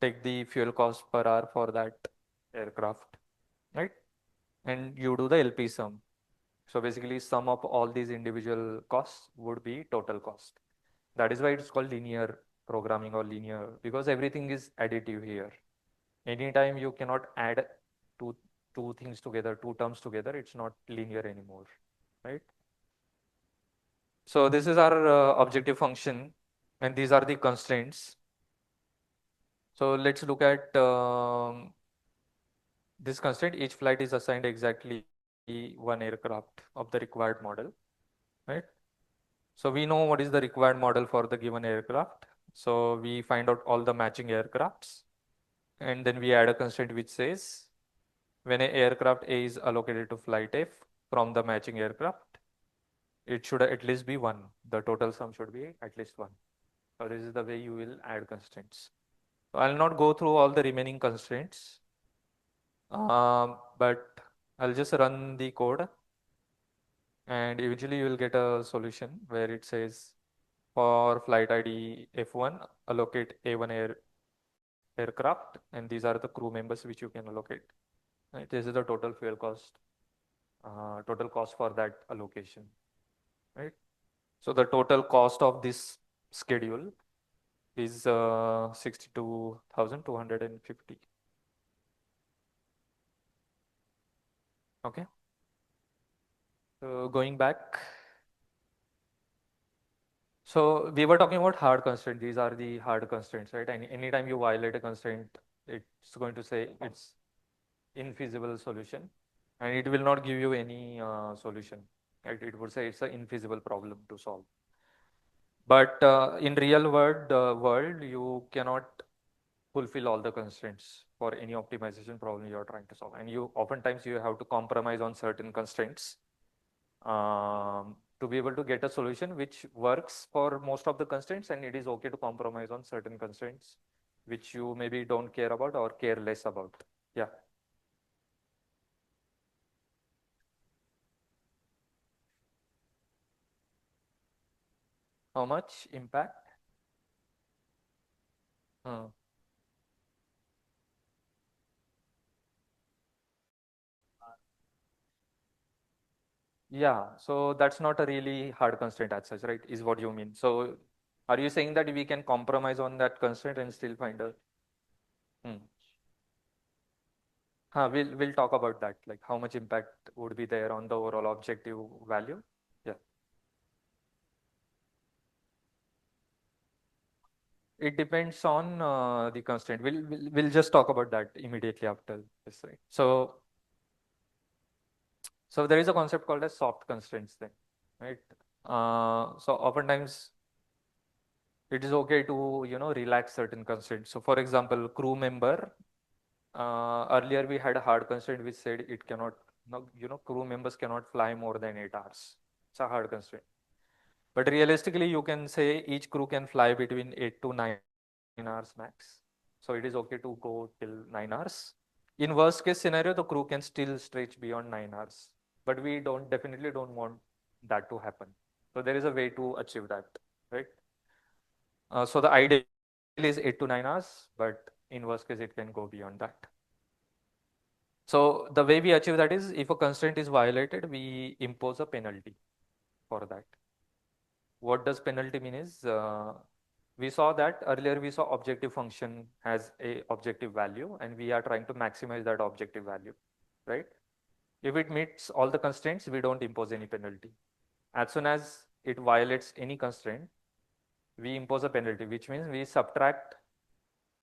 take the fuel cost per hour for that aircraft, right? And you do the LP sum. So basically sum of all these individual costs would be total cost. That is why it's called linear programming or linear, because everything is additive here. Anytime you cannot add two, two things together, two terms together, it's not linear anymore, right? So this is our objective function, and these are the constraints. So let's look at this constraint. Each flight is assigned exactly one aircraft of the required model, right? So we know what is the required model for the given aircraft. So we find out all the matching aircrafts, and then we add a constraint which says when an aircraft A is allocated to flight F from the matching aircraft, it should at least be one. The total sum should be at least one. So this is the way you will add constraints. So I'll not go through all the remaining constraints, but I'll just run the code, and eventually you will get a solution where it says for flight ID F1, allocate A1 aircraft, and these are the crew members which you can allocate. Right? This is the total fuel cost, total cost for that allocation, right? So the total cost of this schedule is 62,250. Okay. So going back, so we were talking about hard constraint. These are the hard constraints, right? And anytime you violate a constraint, it's going to say it's infeasible solution, and it will not give you any solution. Right? It would say it's an infeasible problem to solve. But in real world, you cannot fulfill all the constraints for any optimization problem you are trying to solve, and you oftentimes you have to compromise on certain constraints to be able to get a solution which works for most of the constraints, and it is okay to compromise on certain constraints which you maybe don't care about or care less about. Yeah. How much impact? Uh, yeah, so that's not a really hard constraint as such, right? Is what you mean. So are you saying that we can compromise on that constraint and still find a hmm. We'll talk about that, like how much impact would be there on the overall objective value. Yeah. It depends on the constraint. We'll just talk about that immediately after this, right? So there is a concept called as soft constraints then, right? So oftentimes it is okay to relax certain constraints. So for example, crew member. Earlier we had a hard constraint which said it cannot, no, crew members cannot fly more than 8 hours. It's a hard constraint. But realistically, you can say each crew can fly between 8 to 9 hours max. So it is okay to go till 9 hours. In worst case scenario, the crew can still stretch beyond 9 hours. But we definitely don't want that to happen. So there is a way to achieve that, right? So the ideal is 8 to 9 hours, but in worst case, it can go beyond that. So the way we achieve that is if a constraint is violated, we impose a penalty for that. What does penalty mean is we saw that earlier we saw objective function has a objective value and we are trying to maximize that objective value, right? If it meets all the constraints, we don't impose any penalty. As soon as it violates any constraint, we impose a penalty, which means we subtract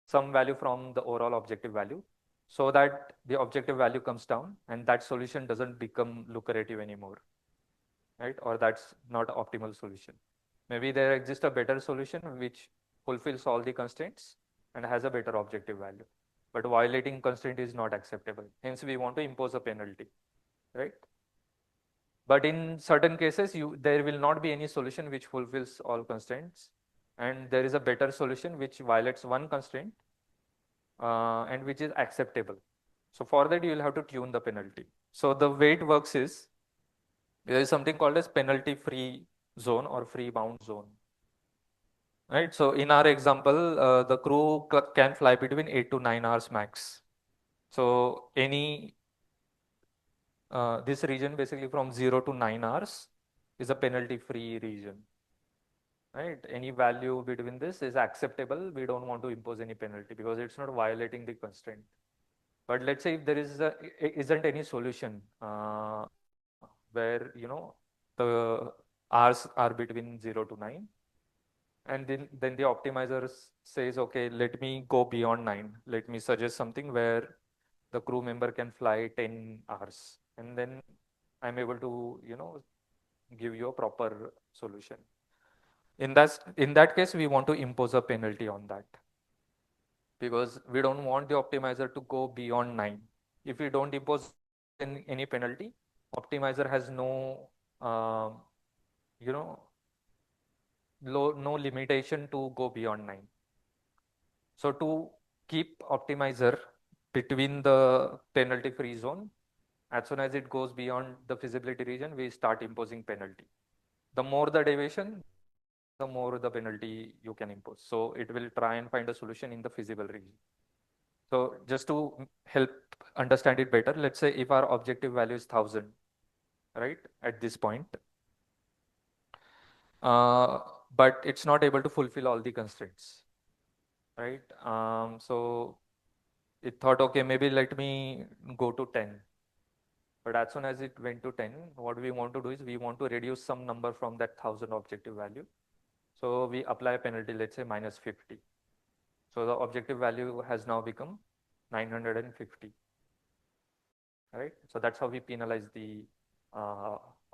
some value from the overall objective value so that the objective value comes down and that solution doesn't become lucrative anymore, right? Or that's not optimal solution. Maybe there exists a better solution which fulfills all the constraints and has a better objective value. But violating constraint is not acceptable. Hence, we want to impose a penalty, right? But in certain cases, there will not be any solution which fulfills all constraints. And there is a better solution which violates one constraint and which is acceptable. So for that, you will have to tune the penalty. So the way it works is, there is something called as penalty free zone or free bound zone. Right. So in our example, the crew can fly between 8 to 9 hours max. So this region basically from 0 to 9 hours is a penalty free region. Right. Any value between this is acceptable. We don't want to impose any penalty because it's not violating the constraint. But let's say if there isn't any solution where the hours are between 0 to 9, and then the optimizer says, okay, let me go beyond 9. Let me suggest something where the crew member can fly 10 hours, and then I'm able to give you a proper solution. In that case, we want to impose a penalty on that because we don't want the optimizer to go beyond 9. If we don't impose any penalty, optimizer has um, you know no limitation to go beyond 9. So to keep optimizer between the penalty free zone, as soon as it goes beyond the feasibility region, we start imposing penalty. The more the deviation, the more the penalty you can impose. So it will try and find a solution in the feasible region. So just to help understand it better, let's say if our objective value is 1000, right, at this point, uh, but it's not able to fulfill all the constraints, right? So it thought, okay, maybe let me go to 10. But as soon as it went to 10, what we want to do is we want to reduce some number from that 1000 objective value. So we apply a penalty, let's say -50. So the objective value has now become 950, right? So that's how we penalize the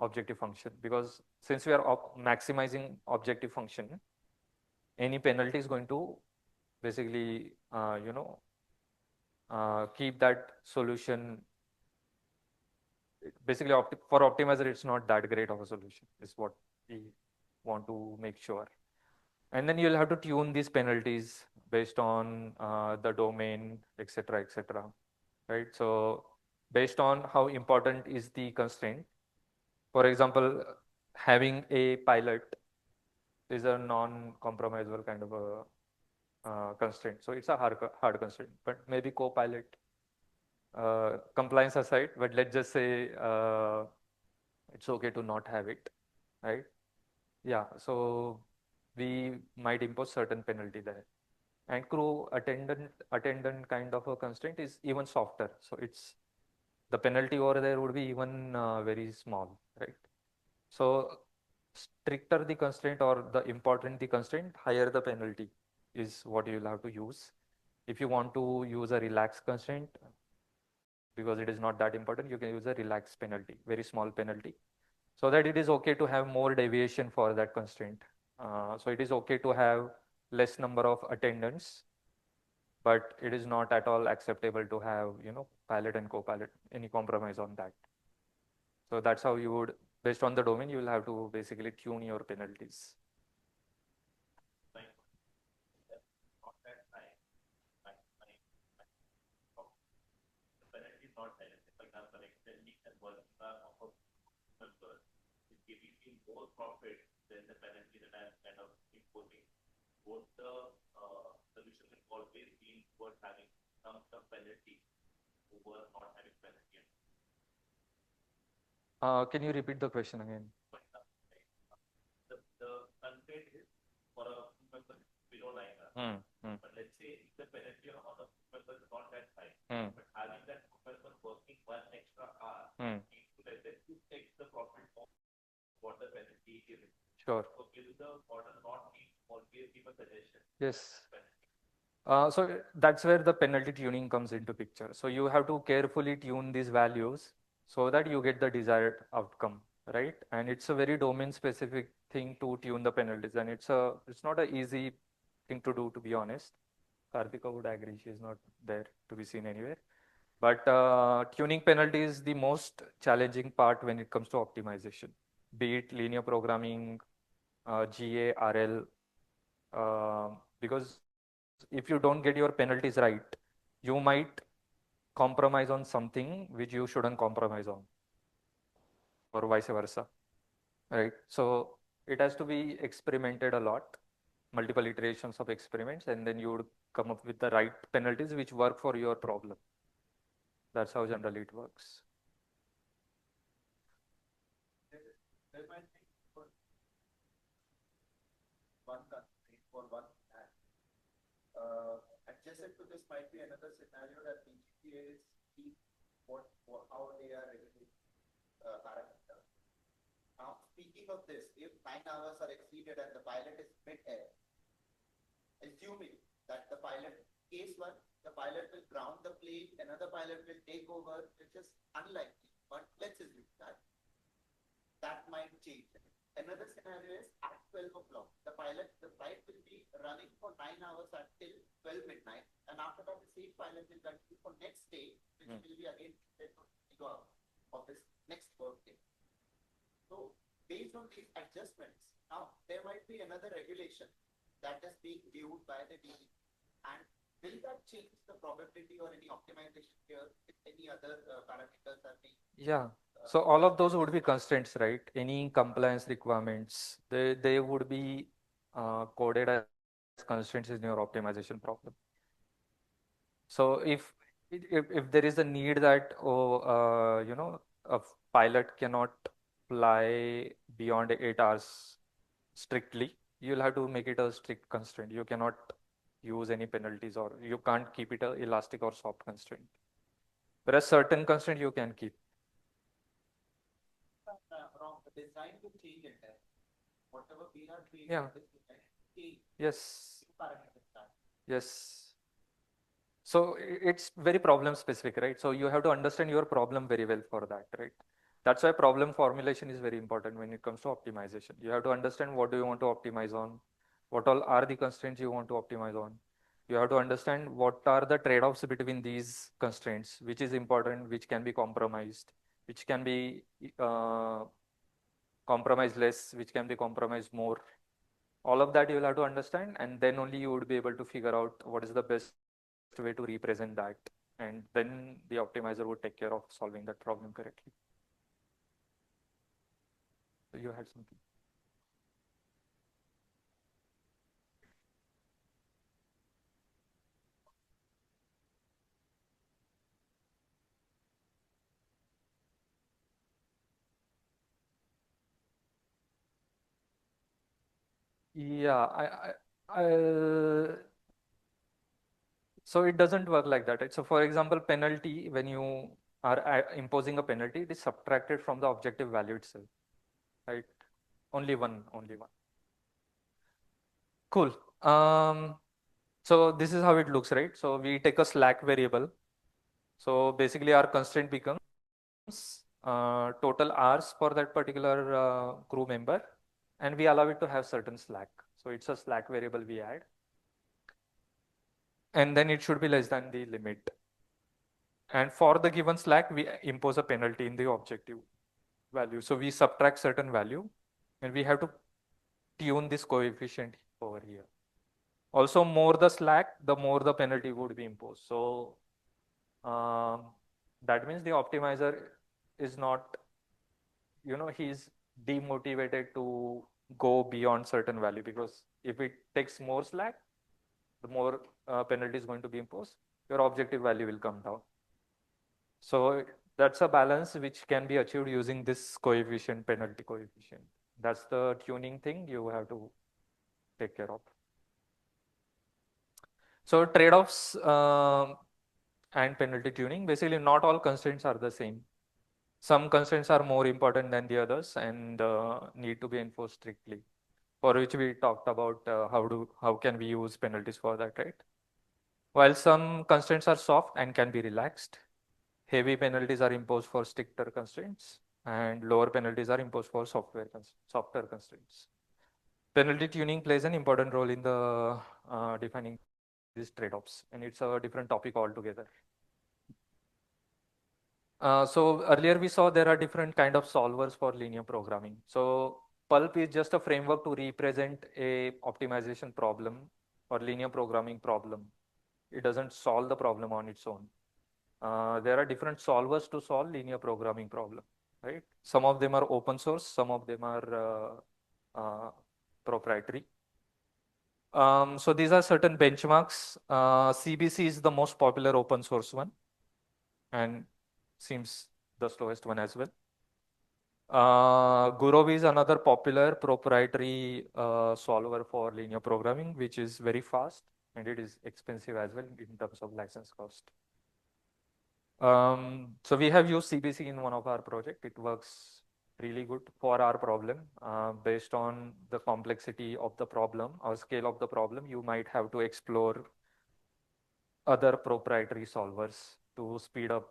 objective function, because since we are maximizing objective function, any penalty is going to basically, keep that solution. Basically, for optimizer, it's not that great of a solution, is what we want to make sure. And then you'll have to tune these penalties based on the domain, etc., etc. Right? So based on how important is the constraint. For example, having a pilot is a non-compromisable kind of a constraint. So it's a hard constraint, but maybe co-pilot, compliance aside, but let's just say it's okay to not have it, right? Yeah, so we might impose certain penalty there. And crew attendant kind of a constraint is even softer. So it's the penalty over there would be even very small, right? So stricter the constraint or the important the constraint, higher the penalty is what you'll have to use. If you want to use a relaxed constraint, because it is not that important, you can use a relaxed penalty, very small penalty, so that it is okay to have more deviation for that constraint. So it is okay to have less number of attendants, but it is not at all acceptable to have, pilot and co-pilot, any compromise on that. So that's how you would, based on the domain, you will have to basically tune your penalties. More profit than the penalty that I'm kind of imposing. Both the solution will always be towards having some penalty over not having penalty. Can you repeat the question again? The constraint is for a member below 9 hours. But let's say if the penalty on a member is not that high, but having that member working 1 extra hour, let's say, to take the profit of what the penalty is. Yes. So that's where the penalty tuning comes into picture. So you have to carefully tune these values so that you get the desired outcome, right? And it's a very domain specific thing to tune the penalties, and it's not an easy thing to do, to be honest. Karthika would agree, she is not there to be seen anywhere. But tuning penalty is the most challenging part when it comes to optimization, be it linear programming, GA, RL, because if you don't get your penalties right, you might compromise on something which you shouldn't compromise on, or vice versa, right? So it has to be experimented a lot, multiple iterations of experiments, and then you would come up with the right penalties which work for your problem. That's how generally it works. There might be one constraint for one app. Adjacent to this might be another scenario that PGPA is how they are regulating parameters. Now, speaking of this, if 9 hours are exceeded and the pilot is mid-air, assuming that the pilot, case one, the pilot will ground the plane, another pilot will take over, which is unlikely, but let's assume that might change. Another scenario is at 12 o'clock, the flight will be running for 9 hours until 12 midnight, and after that, the same pilot will continue for next day, which will be again 10 hours of this next work day. So, based on these adjustments, now there might be another regulation that is being viewed by the DE, and will that change the probability or any optimization here if any other parameters are being? Yeah. So all of those would be constraints, right? Any compliance requirements, they would be coded as constraints in your optimization problem. So if there is a need that a pilot cannot fly beyond 8 hours strictly, you'll have to make it a strict constraint. You cannot use any penalties, or you can't keep it a elastic or soft constraint. Whereas certain constraint you can keep. Wrong. The design to change it. Whatever we are doing, Yeah. Yes. Yes. So it's very problem specific, right? So you have to understand your problem very well for that, right? That's why problem formulation is very important when it comes to optimization. You have to understand what do you want to optimize on, what all are the constraints you want to optimize on. You have to understand what are the trade-offs between these constraints, which is important, which can be compromised, which can be compromised less, which can be compromised more. All of that you will have to understand, and then only you would be able to figure out what is the best way to represent that, and then the optimizer would take care of solving that problem correctly. So you had something. Yeah, so it doesn't work like that, right? So for example, penalty, when you are imposing a penalty, it is subtracted from the objective value itself, right? Only one. Cool. So this is how it looks, right? So we take a slack variable. So basically our constraint becomes total hours for that particular crew member, and we allow it to have certain slack. So it's a slack variable we add, and then it should be less than the limit. And for the given slack, we impose a penalty in the objective value. So we subtract certain value, and we have to tune this coefficient over here. Also, more the slack, the more the penalty would be imposed. So that means the optimizer is not, he's demotivated to go beyond certain value, because if it takes more slack, the more penalty is going to be imposed, your objective value will come down. So that's a balance which can be achieved using this coefficient, penalty coefficient. That's the tuning thing you have to take care of. So trade-offs and penalty tuning, basically not all constraints are the same. Some constraints are more important than the others and need to be enforced strictly. for which we talked about how can we use penalties for that, right? While some constraints are soft and can be relaxed, heavy penalties are imposed for stricter constraints, and lower penalties are imposed for softer constraints. Penalty tuning plays an important role in the defining these trade-offs, and it's a different topic altogether. So earlier we saw there are different kind of solvers for linear programming. So pulp is just a framework to represent a optimization problem or linear programming problem. It doesn't solve the problem on its own. There are different solvers to solve linear programming problem, right? Some of them are open source, some of them are proprietary. So these are certain benchmarks. CBC is the most popular open source one and seems the slowest one as well. Gurov is another popular proprietary solver for linear programming, which is very fast and it is expensive as well in terms of license cost. So we have used CBC in one of our project. It works really good for our problem. Based on the complexity of the problem or scale of the problem, you might have to explore other proprietary solvers to speed up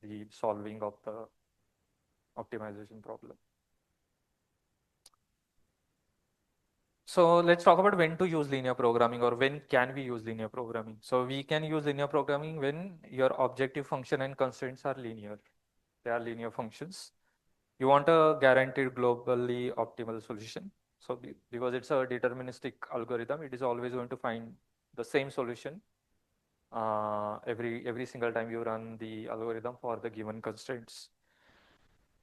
the solving of the optimization problem. So let's talk about when to use linear programming or when can we use linear programming. So we can use linear programming when your objective function and constraints are linear. They are linear functions. You want a guaranteed globally optimal solution. So because it's a deterministic algorithm, it is always going to find the same solution every single time you run the algorithm for the given constraints.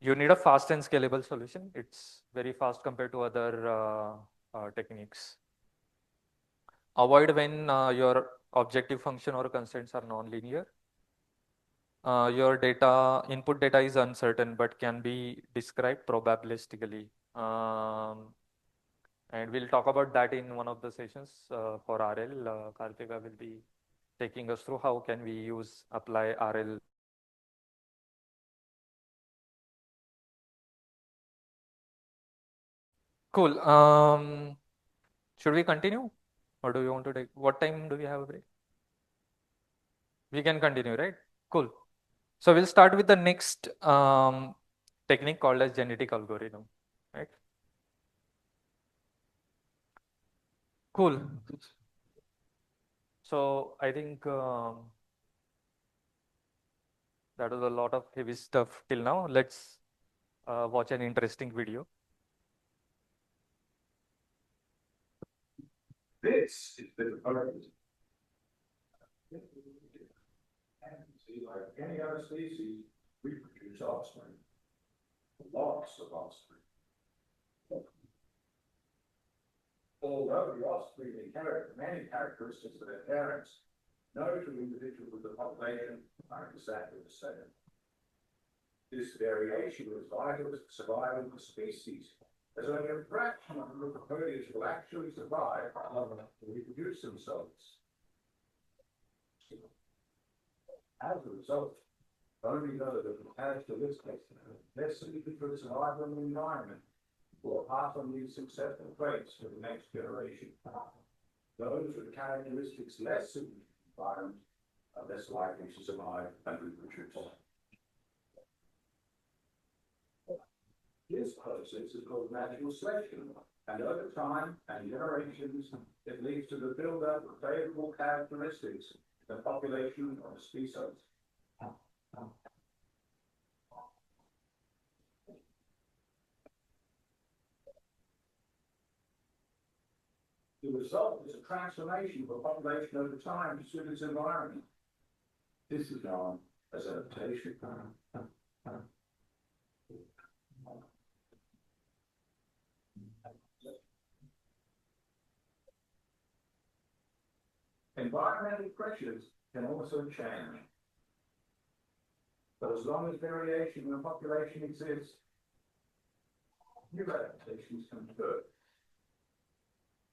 You need a fast and scalable solution. It's very fast compared to other techniques. Avoid when your objective function or constraints are non-linear. Your input data is uncertain but can be described probabilistically. And we'll talk about that in one of the sessions for RL. Karthika will be taking us through how can we apply RL. Cool. Should we continue or do you want to take, what time do we have a break? We can continue, right? Cool. So we'll start with the next technique called as genetic algorithm, right? Cool. So I think that was a lot of heavy stuff till now. Let's watch an interesting video. This is the development. Like any other species, we produce offspring. Lots of offspring. Although the offspring inherit many characteristics of their parents, no two individuals of the population are exactly the same. This variation is vital to the survival of the species, as only a fraction of the leucopodes will actually survive long enough to reproduce themselves. As a result, only those that have characteristics less suited for the survival of the environment will pass on these successful traits to the next generation. Those with characteristics less suited to the environment are less likely to survive and reproduce. This process is called natural selection, and over time and generations, it leads to the build-up of favorable characteristics in the population of a species. The result is a transformation of a population over time to suit its environment. This is known as adaptation. Environmental pressures can also change. But as long as variation in the population exists, new adaptations can occur,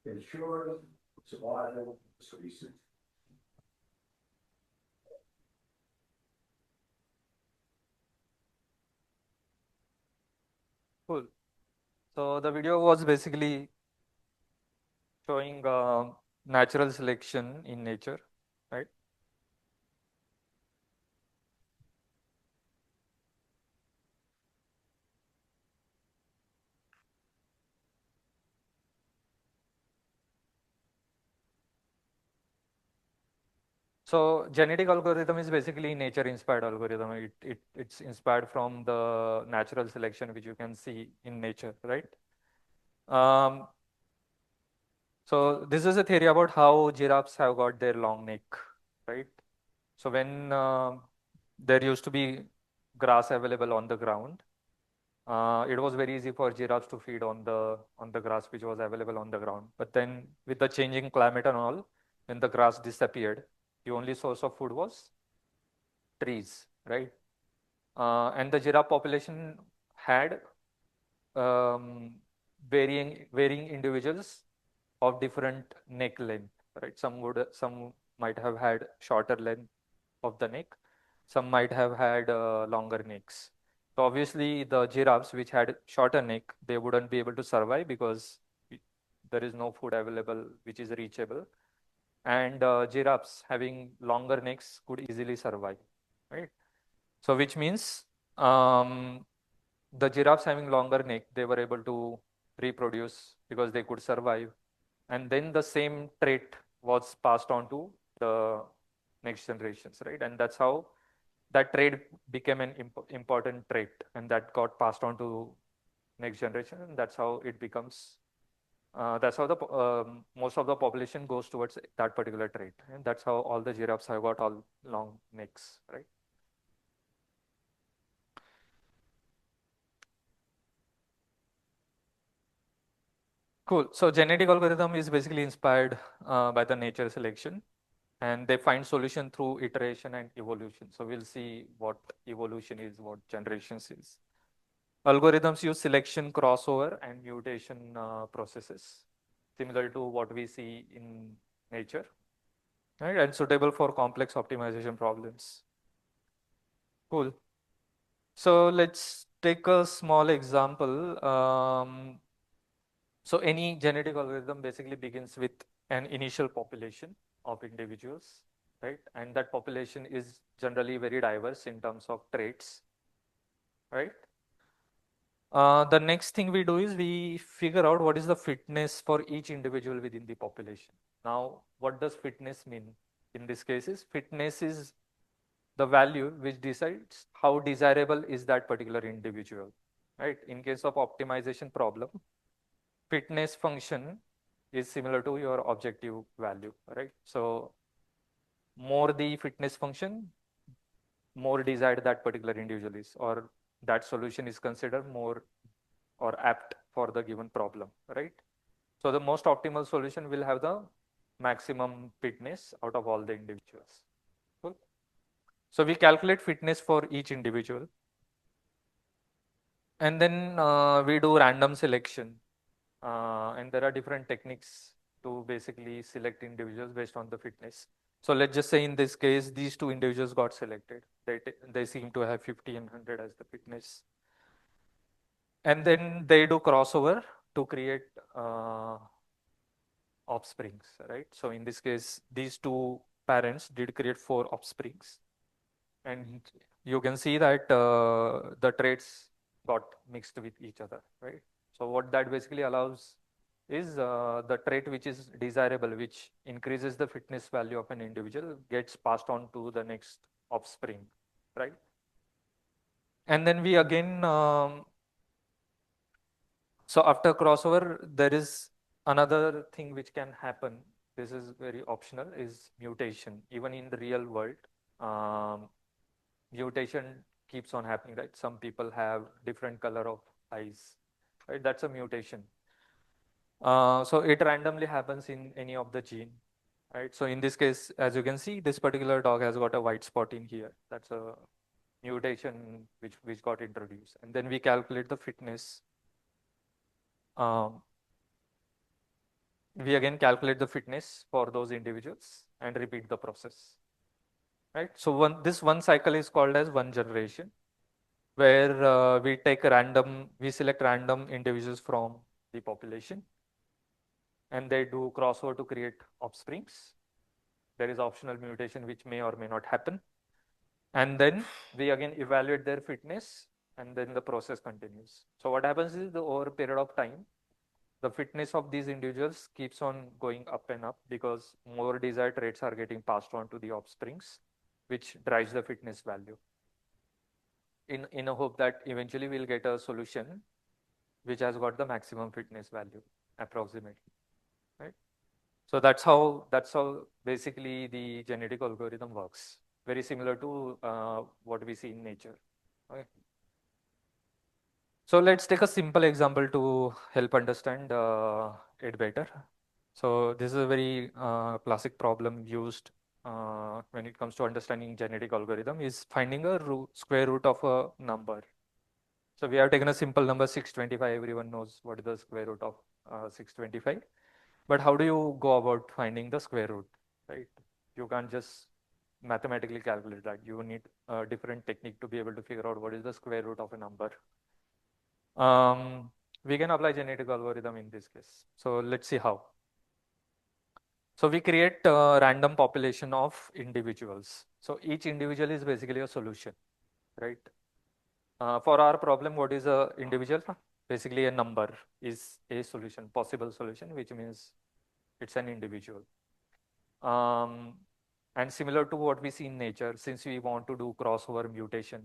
ensuring survival of the species. Cool. So the video was basically showing natural selection in nature, right? So genetic algorithm is basically nature inspired algorithm. It's inspired from the natural selection which you can see in nature, right? Um, so this is a theory about how giraffes have got their long neck, right? So when there used to be grass available on the ground, it was very easy for giraffes to feed on the grass which was available on the ground. But then with the changing climate and all, when the grass disappeared, the only source of food was trees, right? And the giraffe population had um, varying individuals of different neck length, right? Some might have had shorter length of the neck, some might have had longer necks. So obviously the giraffes which had shorter neck, they wouldn't be able to survive because there is no food available which is reachable. And giraffes having longer necks could easily survive, right? So which means the giraffes having longer neck, they were able to reproduce because they could survive. And then the same trait was passed on to the next generations, right? And that's how that trait became an important trait, and that got passed on to next generation, and that's how it becomes. That's how the most of the population goes towards that particular trait, and that's how all the giraffes have got all long necks, right? Cool. So genetic algorithm is basically inspired by the nature selection, and they find solution through iteration and evolution. So we'll see what evolution is, what generations is. Algorithms use selection, crossover, and mutation processes, similar to what we see in nature, right? And suitable for complex optimization problems. Cool. So let's take a small example. So any genetic algorithm basically begins with an initial population of individuals, right? And that population is generally very diverse in terms of traits, right? The next thing we do is we figure out what is the fitness for each individual within the population. Now, what does fitness mean? In this case, is fitness is the value which decides how desirable is that particular individual, right? In case of optimization problem, fitness function is similar to your objective value, right? So more the fitness function, more desired that particular individual is, or that solution is considered more or apt for the given problem, right? So the most optimal solution will have the maximum fitness out of all the individuals. Cool. So we calculate fitness for each individual, and then we do random selection, and there are different techniques to basically select individuals based on the fitness. So let's just say in this case, these two individuals got selected. They seem to have 50 and 100 as the fitness. And then they do crossover to create offsprings, right? So in this case, these two parents did create 4 offsprings. And you can see that the traits got mixed with each other, right? So what that basically allows is the trait which is desirable, which increases the fitness value of an individual, gets passed on to the next offspring, right? And then we again, so after crossover, there is another thing which can happen. This is very optional, is mutation. Even in the real world, um, mutation keeps on happening, right? Some people have different color of eyes, right? That's a mutation. So it randomly happens in any of the gene, right? So in this case, as you can see, this particular dog has got a white spot in here. That's a mutation which got introduced. And then we calculate the fitness. Um, we again calculate the fitness for those individuals and repeat the process, right? So this one cycle is called as one generation. where we select random individuals from the population, and they do crossover to create offsprings. There is optional mutation which may or may not happen. And then we again evaluate their fitness, and then the process continues. So what happens is, over a period of time, the fitness of these individuals keeps on going up and up because more desired traits are getting passed on to the offsprings, which drives the fitness value. In a hope that eventually we'll get a solution which has got the maximum fitness value approximately, right? So that's how basically the genetic algorithm works. Very similar to what we see in nature. Okay. So let's take a simple example to help understand it better. So this is a very classic problem used when it comes to understanding genetic algorithm, is finding a square root of a number. So we have taken a simple number 625. Everyone knows what is the square root of 625. But how do you go about finding the square root, right? You can't just mathematically calculate that. You need a different technique to be able to figure out what is the square root of a number. We can apply genetic algorithm in this case. So let's see how. So we create a random population of individuals. So each individual is basically a solution, right? For our problem, what is a individual? Basically a number is a solution, possible solution, which means it's an individual. And similar to what we see in nature, since we want to do crossover mutation,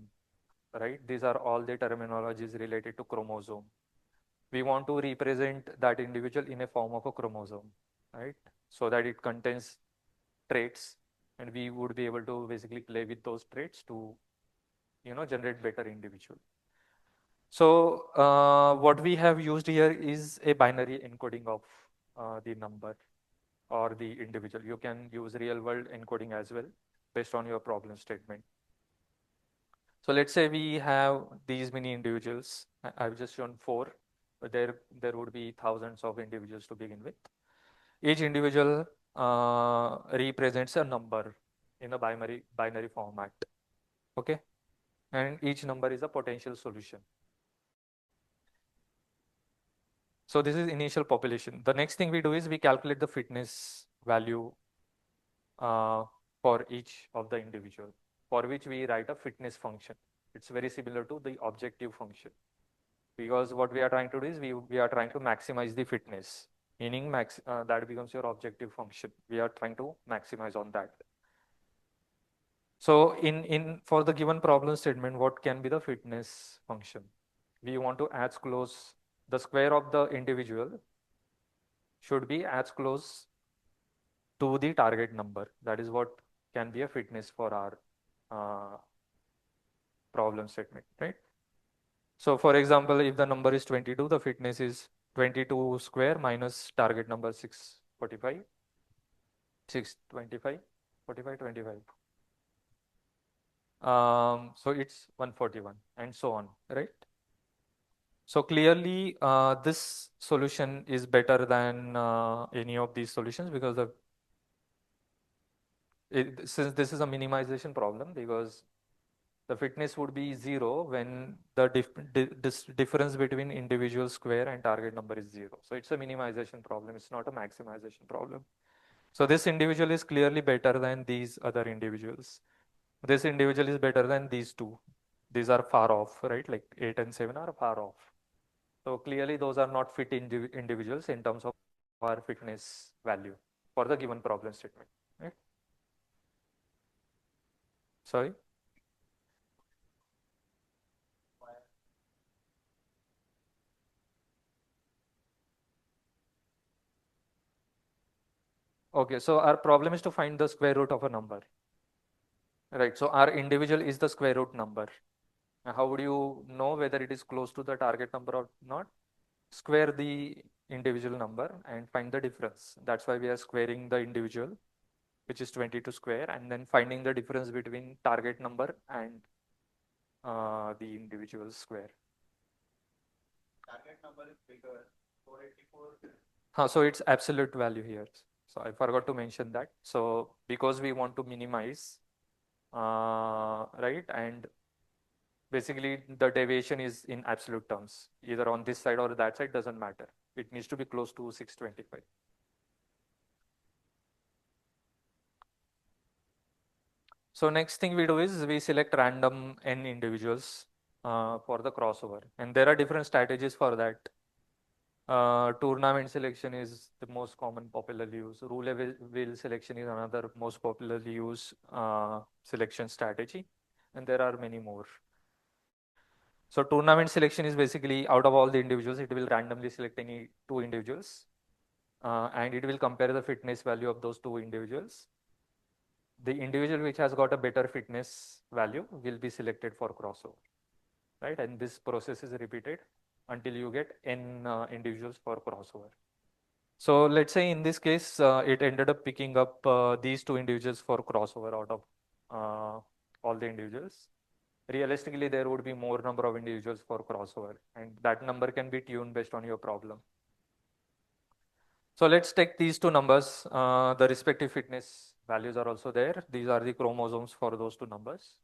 right? These are all the terminologies related to chromosome. We want to represent that individual in a form of a chromosome, right? So that it contains traits, and we would be able to basically play with those traits to, generate better individual. So what we have used here is a binary encoding of the number or the individual. You can use real world encoding as well based on your problem statement. So let's say we have these many individuals. I've just shown 4, but there would be thousands of individuals to begin with. Each individual represents a number in a binary format. Okay, and each number is a potential solution. So this is initial population. The next thing we do is we calculate the fitness value for each of the individual, for which we write a fitness function. It's very similar to the objective function, because what we are trying to do is we are trying to maximize the fitness, meaning that becomes your objective function. We are trying to maximize on that. So in for the given problem statement, what can be the fitness function? We want to as close, the square of the individual should be as close to the target number. That is what can be a fitness for our problem statement, right? So for example, if the number is 22, the fitness is 22 square minus target number 645, 625, 45, 25. So it's 141 and so on, right? So clearly this solution is better than any of these solutions, because since this is a minimization problem, because the fitness would be 0 when the difference between individual square and target number is 0. So it's a minimization problem. It's not a maximization problem. So this individual is clearly better than these other individuals. This individual is better than these two. These are far off, right? Like 8 and 7 are far off. So clearly those are not fit individuals in terms of our fitness value for the given problem statement, right? Sorry? Okay, so our problem is to find the square root of a number, right? So our individual is the square root number. Now, how would you know whether it is close to the target number or not? Square the individual number and find the difference. That's why we are squaring the individual, which is 22 square, and then finding the difference between target number and the individual square. Target number is bigger, 484. So it's absolute value here. So I forgot to mention that. So because we want to minimize, right, and Basically, the deviation is in absolute terms, either on this side or that side, doesn't matter. It needs to be close to 625. So next thing we do is we select random n individuals for the crossover. And there are different strategies for that. Tournament selection is the most common popularly used. Rule wheel selection is another most popularly used selection strategy. And there are many more. So tournament selection is basically out of all the individuals, it will randomly select any two individuals. And it will compare the fitness value of those two individuals. The individual which has got a better fitness value will be selected for crossover, right? And this process is repeated until you get n individuals for crossover. So let's say in this case, it ended up picking up these two individuals for crossover out of all the individuals. Realistically, there would be more number of individuals for crossover, and that number can be tuned based on your problem. So let's take these two numbers. The respective fitness values are also there. These are the chromosomes for those two numbers.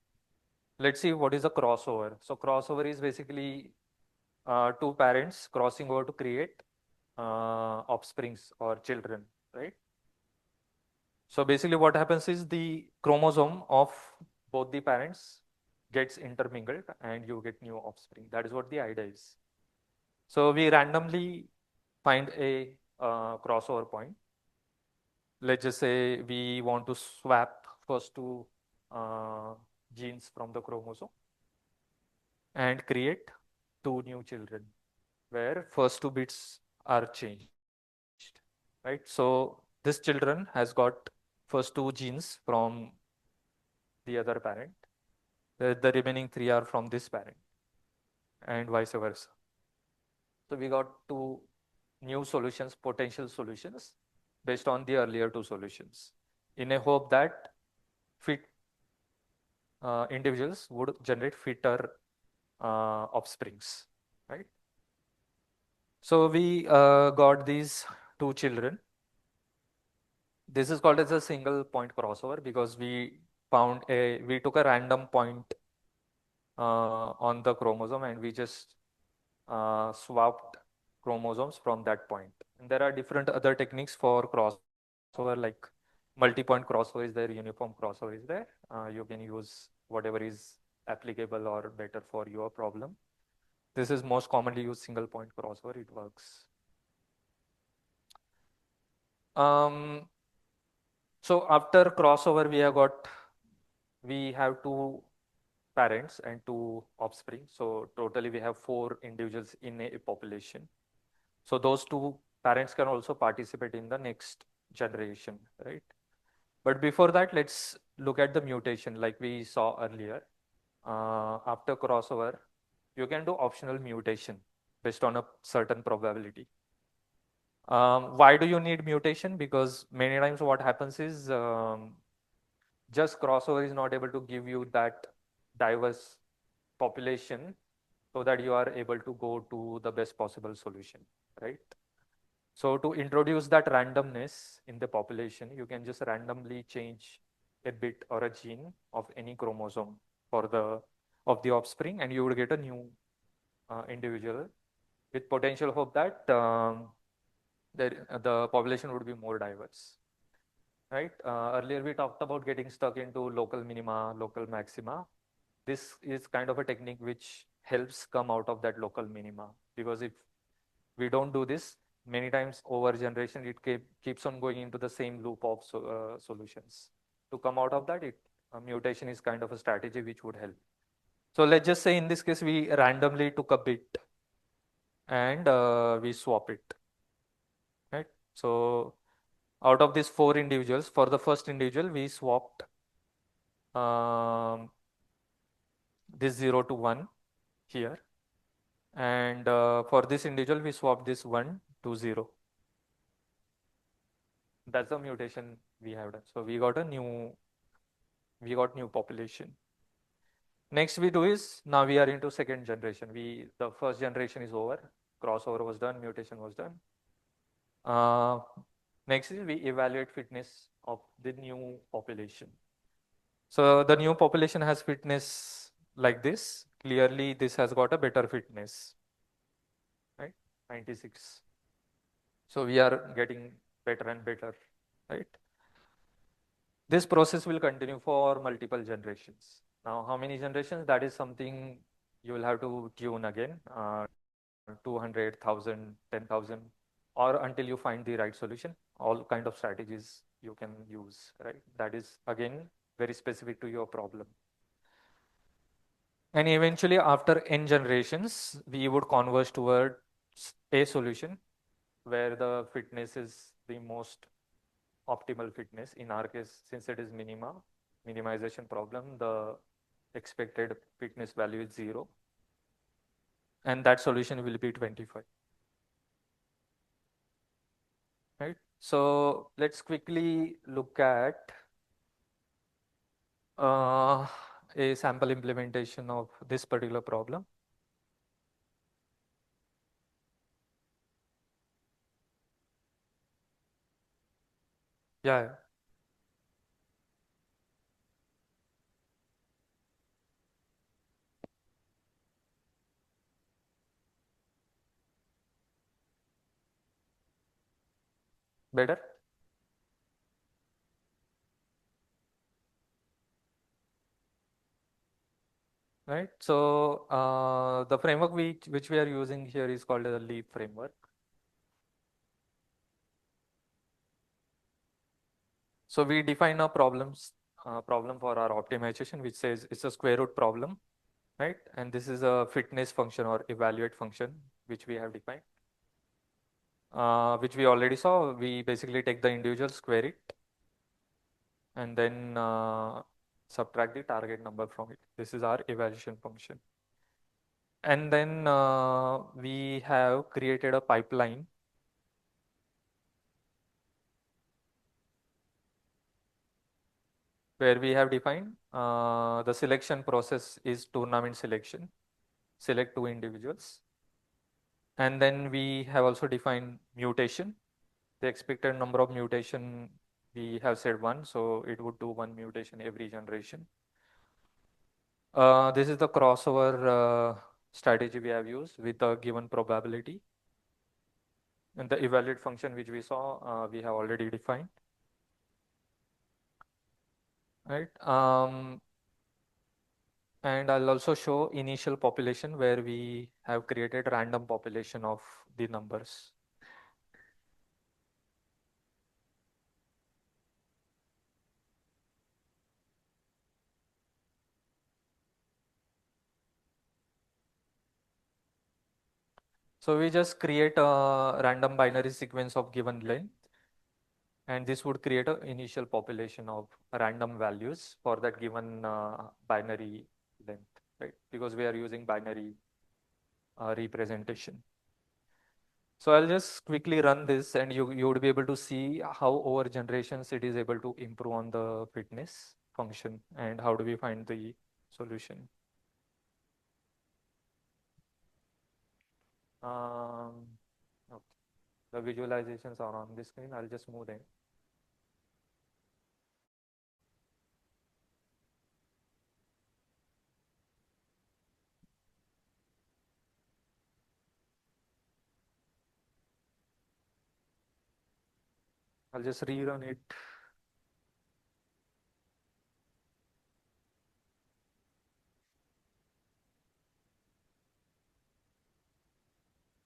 Let's see what is a crossover. So crossover is basically two parents crossing over to create offsprings or children, right? So basically what happens is the chromosome of both the parents gets intermingled and you get new offspring. That is what the idea is. So we randomly find a crossover point. Let's just say we want to swap first two genes from the chromosome and create two new children where first two bits are changed, right? So this children has got first two genes from the other parent. The remaining three are from this parent and vice versa. So we got two new solutions, potential solutions based on the earlier two solutions in a hope that fit individuals would generate fitter offsprings, right? So we got these two children. This is called as a single point crossover because we took a random point on the chromosome and we just swapped chromosomes from that point. And there are different other techniques for crossover like multi-point crossover is there, uniform crossover is there. You can use whatever is applicable or better for your problem. This is most commonly used single point crossover, it works. Um, so after crossover, we have two parents and two offspring. So totally we have four individuals in a population. So those two parents can also participate in the next generation, right? But before that, let's look at the mutation like we saw earlier. After crossover, you can do optional mutation based on a certain probability. Why do you need mutation? Because many times what happens is just crossover is not able to give you that diverse population so that you are able to go to the best possible solution, right? So to introduce that randomness in the population, you can just randomly change a bit or a gene of any chromosome for of the offspring, and you would get a new individual with potential hope that the population would be more diverse, right? Earlier we talked about getting stuck into local minima, local maxima. This is kind of a technique which helps come out of that local minima, because if we don't do this, many times over generation, it keeps on going into the same loop of solutions. To come out of that, mutation is kind of a strategy which would help. So let's just say in this case, we randomly took a bit and we swap it, right? So out of these four individuals, for the first individual, we swapped um, this 0 to 1 here. And for this individual, we swapped this 1 to 0. That's the mutation we have done. So we got new population. Next we do is, now we are into second generation. The first generation is over, crossover was done, mutation was done. Next is we evaluate fitness of the new population. So the new population has fitness like this. clearly this has got a better fitness, right? 96. So we are getting better and better, right? This process will continue for multiple generations. Now, how many generations? That is something you will have to tune again, 200,000, 10,000, or until you find the right solution. All kind of strategies you can use, right? That is again very specific to your problem. And eventually, after n generations, we would converge towards a solution where the fitness is the most optimal fitness. In our case, since it is minimization problem, the expected fitness value is 0. And that solution will be 25. Right? So let's quickly look at a sample implementation of this particular problem. Yeah. Better? Right? So the framework which we are using here is called the LEAP framework. So we define a problem for our optimization, which says it's a square root problem, right? And this is a fitness function or evaluate function, which we have defined, which we already saw. We basically take the individual, square it, and then subtract the target number from it. This is our evaluation function. And then we have created a pipeline where we have defined the selection process is tournament selection, select 2 individuals. And then we have also defined mutation. The expected number of mutation, we have said 1, so it would do 1 mutation every generation. This is the crossover strategy we have used with a given probability. And the evaluate function which we saw, we have already defined. Right? And I'll also show initial population where we have created random population of the numbers. So we just create a random binary sequence of given length, and this would create an initial population of random values for that given binary length, right? Because we are using binary representation. So I'll just quickly run this, and you would be able to see how over generations it is able to improve on the fitness function and how do we find the solution. Okay. The visualizations are on the screen. I'll just move them. I'll just rerun it.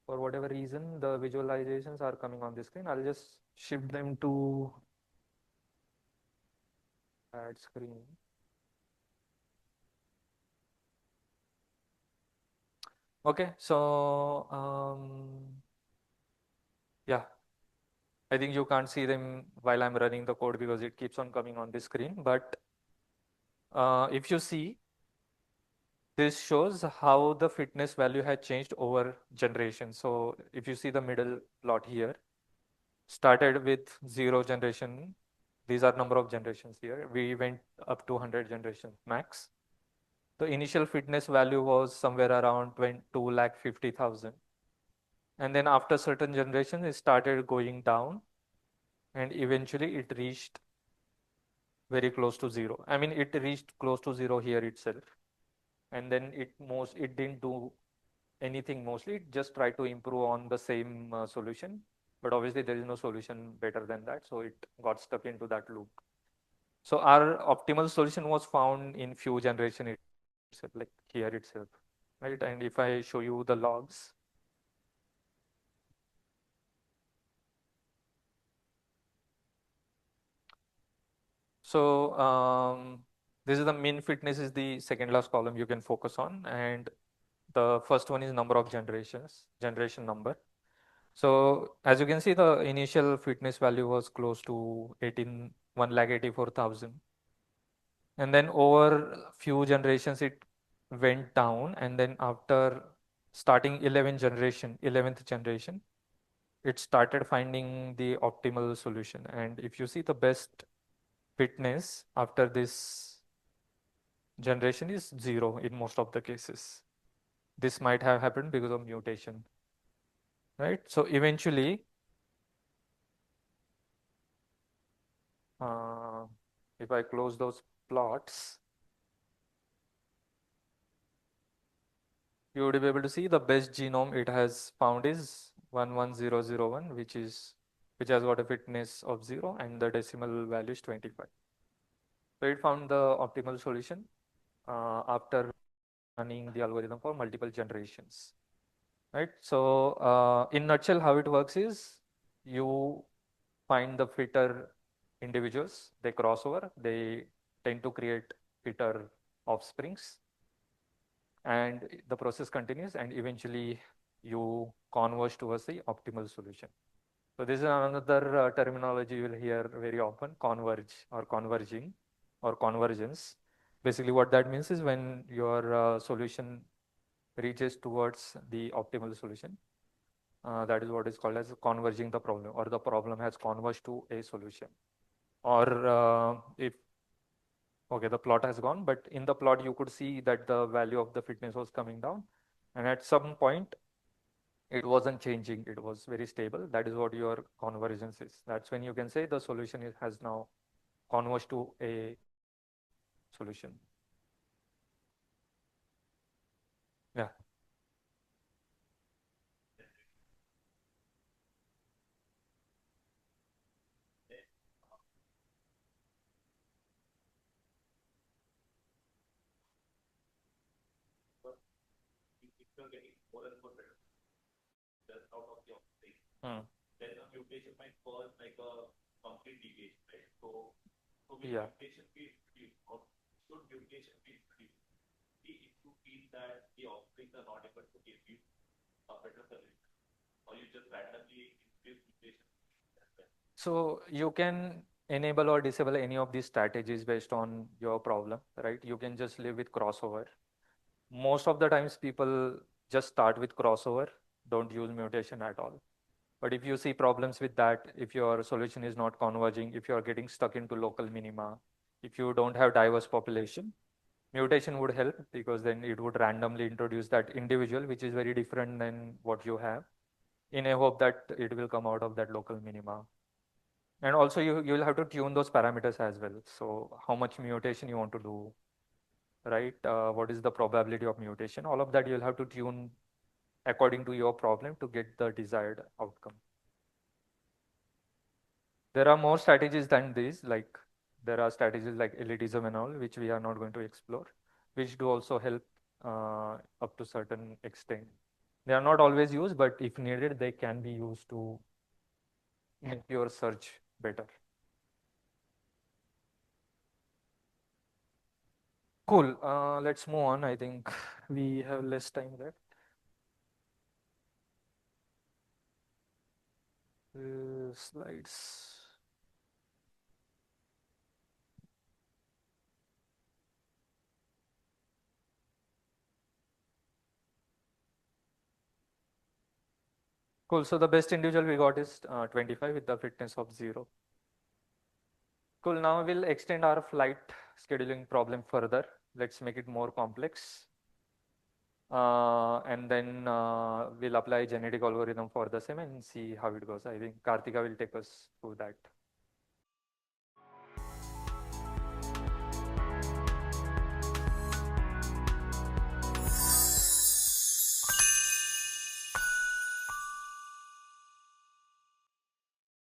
For whatever reason, the visualizations are coming on the screen. I'll just shift them to add screen. Okay, so yeah, I think you can't see them while I'm running the code because it keeps on coming on the screen. But if you see, this shows how the fitness value had changed over generations. So if you see the middle plot here, started with 0 generation. These are number of generations here. We went up to 100 generations max. The initial fitness value was somewhere around 250,000. And then after certain generations, it started going down and eventually it reached very close to 0. I mean, it reached close to 0 here itself. and then it didn't do anything mostly. It just tried to improve on the same solution, but obviously there is no solution better than that, so it got stuck into that loop. So our optimal solution was found in few generation itself, like here itself, right? And if I show you the logs, so this is the mean fitness is the second last column you can focus on, and the first one is number of generation number. So as you can see, the initial fitness value was close to 1,84,000. And then over few generations, it went down. And then after starting 11th generation, it started finding the optimal solution. And if you see the best fitness after this generation is 0 in most of the cases. This might have happened because of mutation, right? So eventually, uh, if I close those plots, you would be able to see the best genome it has found is 11001, which has got a fitness of 0 and the decimal value is 25. So it found the optimal solution after running the algorithm for multiple generations, right? So in nutshell, how it works is you find the fitter individuals, they cross over, they tend to create fitter offsprings, and the process continues, and eventually you converge towards the optimal solution. So this is another terminology you will hear very often, converge or converging or convergence. Basically what that means is when your solution reaches towards the optimal solution, that is what is called as converging the problem, or the problem has converged to a solution. Or if okay, the plot has gone, but in the plot you could see that the value of the fitness was coming down, and at some point it wasn't changing, it was very stable. That is what your convergence is. That's when you can say the solution has now converged to a solution. Yeah. If you're getting more and more better just out of the offspring, Hmm. then a mutation might cause like a complete deviation, right? So will Yeah. mutation be introduced, or should mutation be introduced? If you feel that the offsprings are not able to give you a better solution, or you just randomly introduce mutation as well. So you can enable or disable any of these strategies based on your problem, right? You can just live with crossover. Most of the times people just start with crossover, don't use mutation at all. But if you see problems with that, if your solution is not converging, if you are getting stuck into local minima, if you don't have diverse population, mutation would help, because then it would randomly introduce that individual, which is very different than what you have, in a hope that it will come out of that local minima. And also you'll have to tune those parameters as well. So how much mutation you want to do, right? What is the probability of mutation? All of that you'll have to tune according to your problem to get the desired outcome. There are more strategies than these, like there are strategies like elitism and all, which we are not going to explore, which do also help up to certain extent. They are not always used, but if needed, they can be used to make your search better. Cool. Let's move on. I think we have less time left. Slides. Cool. So the best individual we got is 25 with the fitness of 0. Cool. Now we'll extend our flight scheduling problem further. Let's make it more complex. And then we'll apply genetic algorithm for the same and see how it goes. I think Kartika will take us through that.